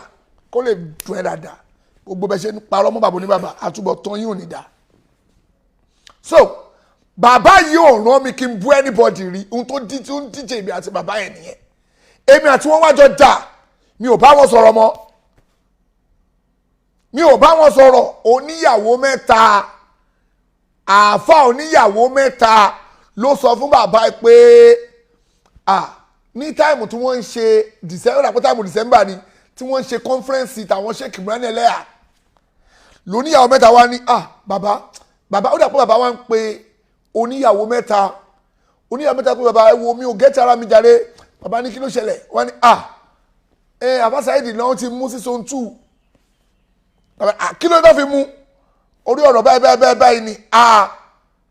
kó lè dùn ẹ́ dáadáa gbogbo bẹ́ẹ̀ ṣe ń parọ́ mọ́ bàbá oníbàbà àtúbọ̀ tán yóò ní dáa so bàbá yìí ò rán mi kí n bú anybody rí ohun tó ń díje èmi àti bàbá yẹn nìyẹn èmi àti wọn wájọ dà mi ò bá wọn sọ̀rọ̀ mọ́ mi ò bá wọn sọ̀rọ̀ oníyàwó mẹ́ta àáfà oníyàwó mẹ́ta ló sọ fún bàbá pé ní táìmù tí wọ́n ń ṣe December àpótá táìmù December ni tí wọ́n ń ṣe conference tàwọn Sheikh Ibrahim Eleha lóníyàwó mẹ́ta wá ní bàbá ó dà pé bàbá wa ń pe oníyàwó mẹ́ta pé bàbá ẹ wo mi ò gẹ́tì ara mi jàre bàbá ní kí ló ṣẹlẹ̀ wọ́n ní Alfa Saidi náà ti mú season 2 kí ló dé fi mú orí ọ̀rọ̀ báyìí ni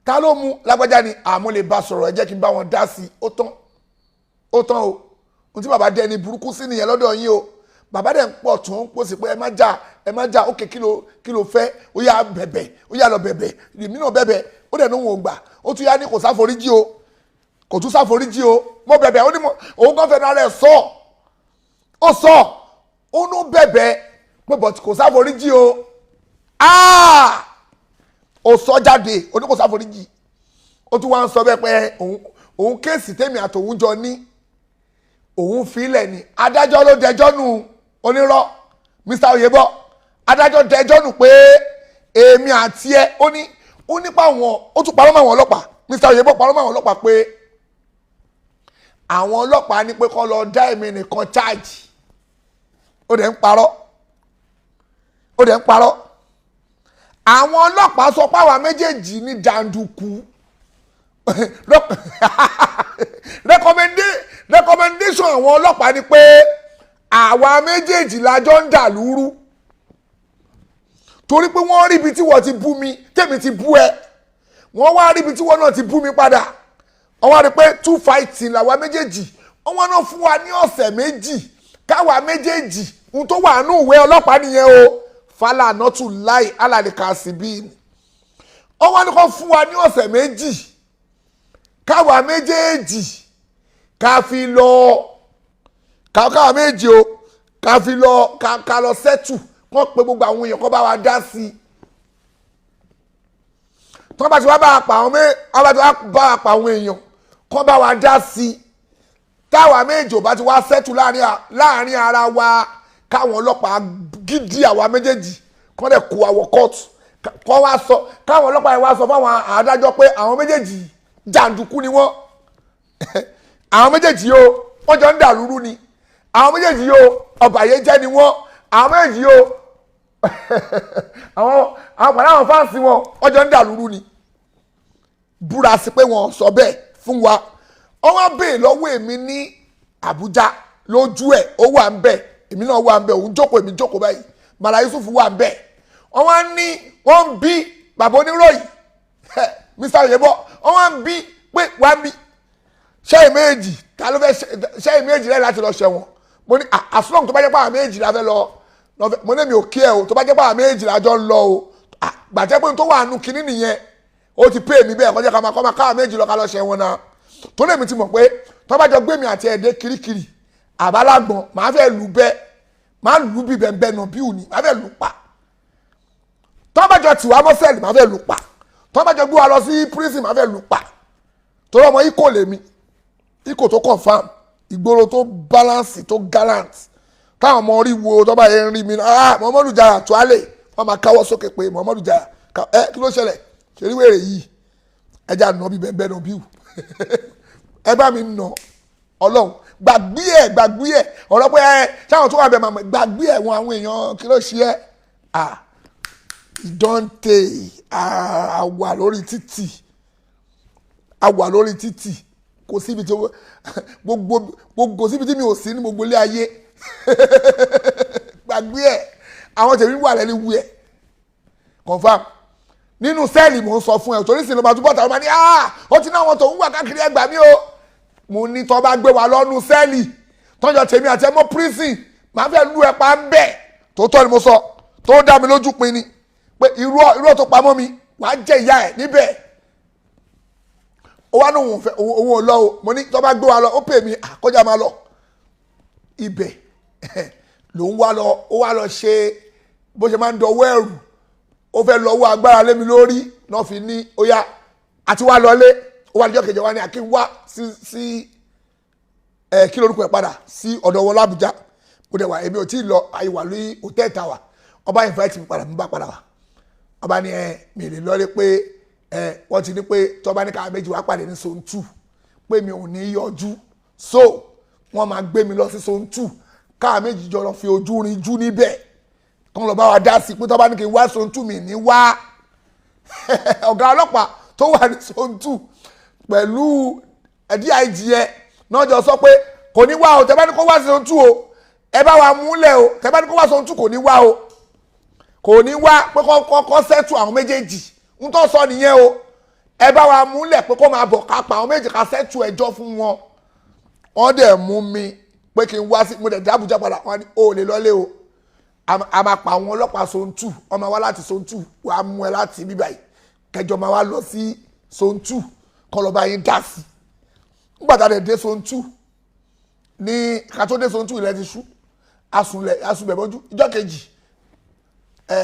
ta ló mú lágbájá ni mo lè bá sọ̀rọ̀ ẹ jẹ́ kí n bá wọn dá sí ó tán o ohun tí bàbá dẹni burúkú sí nìyẹn lọ́dọ̀ yín o bàbá dẹ̀ ń pọ̀ tó ń pòsì pé ẹ má jà ókè kí ló fẹ́ ó yá bẹ̀bẹ̀ ó yá lọ bẹ̀bẹ̀ èmi náà bẹ̀bẹ̀ ó dẹ̀ lóhùn ògbà ó tún yá ní kò sáforíjì o kò tún sáforíjì o mo bẹ̀bẹ̀ ó ní òun kan fẹ́ náà rẹ̀ ó nú bẹ̀bẹ̀ pé bọ̀t kò sáforíjì o ó sọ jáde ó ní kò sáforíjì ó tún wá ń sọ bẹ́ẹ̀ pé òun kéèsì tèmi àtòun jọ ní òun filẹ̀ ni adájọ́ ló dẹjọ́ nù onírọ́ Mr. Oyebo adájọ́ dẹjọ́ nù pé èmi àti ẹ ó nípa àwọn ó tún parọ́ mọ́ àwọn ọlọ́pàá Mr. Oyebo parọ́ mọ́ àwọn ọlọ́pàá pé àwọn ọlọ́pàá ní pé kó lọ dá èmi nìkan charge ó dẹ̀ ń parọ́ àwọn ọlọ́pàá sọ pé àwa méjèèjì ní jàǹdùkú recommendation àwọn ọlọ́pàá ni pé àwa méjèèjì lájọ ń dà lúrú torí pé wọ́n rí ibi tí wọ́n ti bú mi tèmi ti bú ẹ wọ́n wá rí ibi tí wọ́n náà ti bú mi padà wọ́n wá rí pé 2 fighting làwa méjèèjì wọ́n wá náà fún wa ní ọ̀sẹ̀ méjì káwa méjèèjì ohun tó wà nínú ìwé ọlọ́pàá nìyẹn o fàlà nọ́tù láì alàlìkà síbí wọ́n wá ní kó fún wa ní ọ̀sẹ̀ méjì káwa méjèèjì ká fi lọ káwa méjì o ká fi lọ ká lọ sẹ́tù wọ́n pe gbogbo àwọn èèyàn kó bá wa dá sí i tó bá ti wá bá wa pa àwọn èèyàn kó bá wa dá sí i táwa méjì ò bá ti wá sẹ́tù láàrin ara wa káwọn ọlọ́pàá gidi àwa méjèèjì kó dẹ̀ kó àwọ̀ kóòtù kó wá sọ káwọn ọlọ́pàá yẹn wá sọ fáwọn adájọ́ pé àwọn méjèèjì jàǹdùkú ni wọ́n àwọn méjèèjì yóò wọ́n jọ ń dàlúrú ni àwọn méjèèjì yóò ọ̀bàyéjẹ́ ni wọ́n àwọn méjèèjì yóò àwọn pàdé àwọn fáǹsì wọn ọjọ́ ń dàlúrú ni búra sí pé wọ́n sọ bẹ́ẹ̀ fún wa wọ́n wá bèè lọ́wọ́ èmi ní Àbújá lójú ẹ̀ ó wà ń bẹ̀ èmi náà wà ń bẹ̀ òun jókòó èmi jókòó báyìí Màlá Yusuf wà ń bẹ̀ wọ́n wá ní wọ́n ń bí bàbá oníròyìn Mr. Oyebo wọ́n wá ń bí pé wá ń bí ṣẹ́yìn méjì ta ló fẹ́ ṣẹ́yìn méjì rẹ̀ láti lọ ṣẹ̀wọ̀n mo ní as long tó bá jẹ́ pé àwọn méjì la fẹ́ lọ mo ní mi ò kí ẹ o tó bá jẹ́ pé àwọn méjì la jọ ń lọ o gbàjẹ́ pé tó wà nù kínní nìyẹn ó ti pè mí bẹ́ẹ̀ kọjá ká máa kọ́ máa káwọn méjì lọ ká lọ ṣẹ̀wọ̀n náà tó lè mi ti mọ̀ pé tó bá jọ gbé mi àti ẹ̀dẹ́ kirikiri àbálágbọ̀n màá fẹ́ lù bẹ́ẹ̀ màá lù bí bẹ́ẹ̀ nà bí òní màá fẹ́ lù pa tó bá jọ tiwa mọ́sẹ̀lì màá fẹ́ lù pa tó bá jọ gbé wa lọ sí prison màá fẹ́ lù pa torí ọmọ ikọ̀ lèmi ikọ̀ tó confam ìgboro tó balance tó gallant táwọn ọmọ orí wo tó bá yẹn rí mi Muhammadu Jara tó á lè wọ́n máa káwọ́ sókè pé Muhammadu Jara kí ló ṣẹlẹ̀ ṣe rí wèrè yìí ẹja nà bí bẹ́ẹ̀ nà bí wù ẹ bá mi nà Ọlọ́run gbàgbé ẹ̀ ọ̀rọ̀ pé sáwọn tó wà bẹ̀ màmá gbàgbé ẹ̀ wọn àwọn èèyàn kí ló ṣe ẹ́ ìdọ́ǹtè àwà lórí títì kò síbi tí gbogbo síbi tí mi ò sí ní gbogbo ilé ayé gbàgbé ẹ̀ àwọn tèmi wà lẹ́ni wú ẹ̀ confam nínú sẹ́ẹ̀lì mò ń sọ fún ẹ torí sì ló máa túbọ̀ tàwọn máa ní ó ti náwọn tó ń wà káàkiri ẹgbà mí o mo ní tó bá gbé wa lọ́nu sẹ́ẹ̀lì tọ́jọ́ tèmi àti ẹmọ prison máa fẹ́ lu ẹ̀pà ń bẹ̀ tó tọ́ ni mo sọ tó dá mi lójú pin ni pé irú tó pamọ́ mi wàá jẹ ìyá ẹ̀ níbẹ̀ ó wá lóun fẹ́ owó lọ o mo ní tó bá gbé wa lọ ó pè mí àkọjá máa lọ ibẹ̀ ló ń wá lọ ṣe bó ṣe máa ń dọwọ́ ẹ̀rù ó fẹ́ lọ́wọ́ agbára lé mi lórí náà fi ní óyá àti wá lọlé ó wá lọ́jọ́ kejì wá ní àkí wá sí kí lórúkọ ẹ̀ padà sí ọ̀dọ̀ wọn l'Ábùjá mo dẹ̀ wà èmi ò tí ì lọ àyíwá lórí hòtẹ́ẹ̀lì tàwà ọba invite mi padà mi bá padà wá ọba ní mi lè lọ́lé pé wọ́n ti ní pé tọ́ba ní káà méjì wá pàdé ní zone 2 pé mi ò ní yọjú so wọ́n máa gbé mi lọ sí zone 2 káà méjì jọ lọ fi ojú rin jú níbẹ̀ kàn lọ bá wa dá sí pé tọ́ba ní kí n wá zone 2 mi ní wá ọ̀gá ọlọ́pàá tó wà ní zone 2 pẹ̀lú DIG ẹ náà jọ sọ pé kò ní wá o tẹ́ bá ní kó wá zone 2 o ẹ bá wa múlẹ̀ o tẹ́ bá ní kó wá zone 2 kò ní wá o kò ní wá pé kọ́ sẹ́tù àwọn méjèèjì ń tó sọ nìyẹn o ẹ bá wa múlẹ̀ pé kó máa bọ̀ ká pa àwọn méjì ká sẹ́tù ẹjọ́ fún wọn wọ́n dẹ̀ mú mi pé kí n wá sí mo dẹ̀ dé Àbújá padà wọ́n ní o lè lọ́lé o a máa pa àwọn ọlọ́pàá zone 2 wọ́n máa wá láti zone 2 wàá mú ẹ láti bíbá yìí kẹjọ máa wá lọ sí zone 2 kọ́ lọ́ba yín dá sí nígbà tá a dé zone 2 ní ká tó dé zone 2 ilẹ̀ ti ṣú asùnbẹ̀ bọ́jú ìjọ́ kejì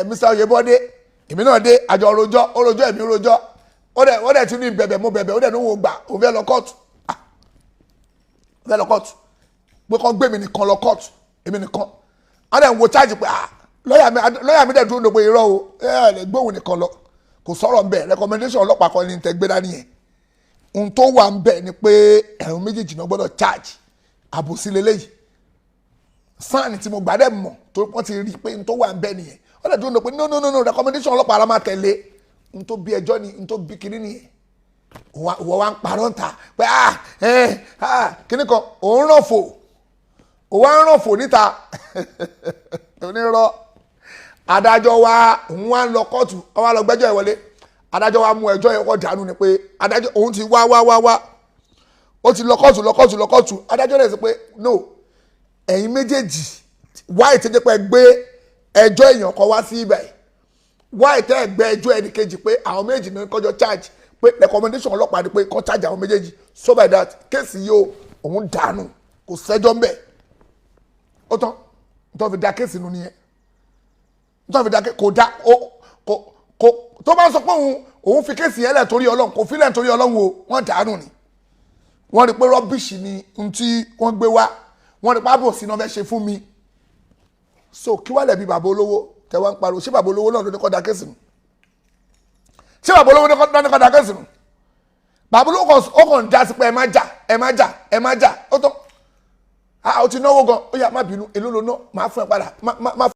Mr. Oyebo dé èmi náà dé àjọ orojọ́ èmi orojọ́ ó dẹ̀ tún ní bẹ̀bẹ̀ mo bẹ̀bẹ̀ ó dẹ̀ ní òun gbà òun fẹ́ lọ kóòtù pé kọ́ gbé mi nìkan lọ kóòtù èmi nìkan wọ́n dẹ̀ ń wo charge pé lọ́ọ̀yà mi dẹ̀ dúró lópe irọ́ o lè gbóhùn nìkan lọ kò sọ̀rọ̀ nbẹ̀ recommendation ọlọ́pàá kan ní tẹ́ gbé dání yẹn ohun tó wà nbẹ̀ ni pé ẹ̀rùn méjèèjì náà gbọ́dọ̀ charge àbòsí lélẹ́yìí sáàni tí mo gbà dẹ̀ mọ̀ tó wọ́n ti rí i pé ohun tó wà nbẹ̀ nìyẹn wọ́n dẹ̀ dúró lópe no recommendation ọlọ́pàá la máa tẹ̀lé ohun tó bí ẹjọ́ ni ohun tó bí kinní nìyẹn wọ́n wá ń parọ́ ń ta pé kinní kan òun ràn fò òun wá ń ràn fò níta onírọ́ adájọ́ wa òun wá ń lọ kóòtù wọ́n wá lọ gbẹ́jọ́ ẹ̀ wọlé adájọ́ wa mú ẹjọ́ yẹn kọ́ dànù ni pé adájọ́ òun ti wá ó ti lọ kóòtù adájọ́ rẹ̀ sọ pé no ẹ̀yin méjèèjì wá ìtẹ́jẹ́ pé gbé ẹjọ́ èèyàn kan wá sí ibẹ̀ wá ìtẹ́ ẹgbẹ́ ẹjọ́ ẹnì kejì pé àwọn méjì ní kọjọ charge pé recommendation ọlọ́pàá ni pé kọ́ charge àwọn méjèèjì so by that kéèsì yóò òun dànù kò sẹ́jọ́ mbẹ̀ ó tán tó fi da kéèsì nù nìyẹn tó fi da kò da kò tó bá sọ pé òun fi kéèsì yẹn lẹ̀ torí ọlọ́run kò fi lẹ̀ torí ọlọ́run o wọ́n dànù ni wọ́n rí pé rọ́bìṣì ni n tí wọ́n gbé wá wọ́n rí pé àbòsí náà fẹ́ ṣe fún mi so kí wàá lẹ̀bi bàbá olówó tẹ wá ń pariwo ṣé bàbá olówó náà ló ní kọ́ da kéèsì nù ṣé bàbá olówó náà ní kọ́ da kéèsì nù bàbá olówó ó kàn ń dá sí pé ẹ má jà ó tán ó ti náwó gan ó yá má bínú èló ló ná máa fún ẹ padà má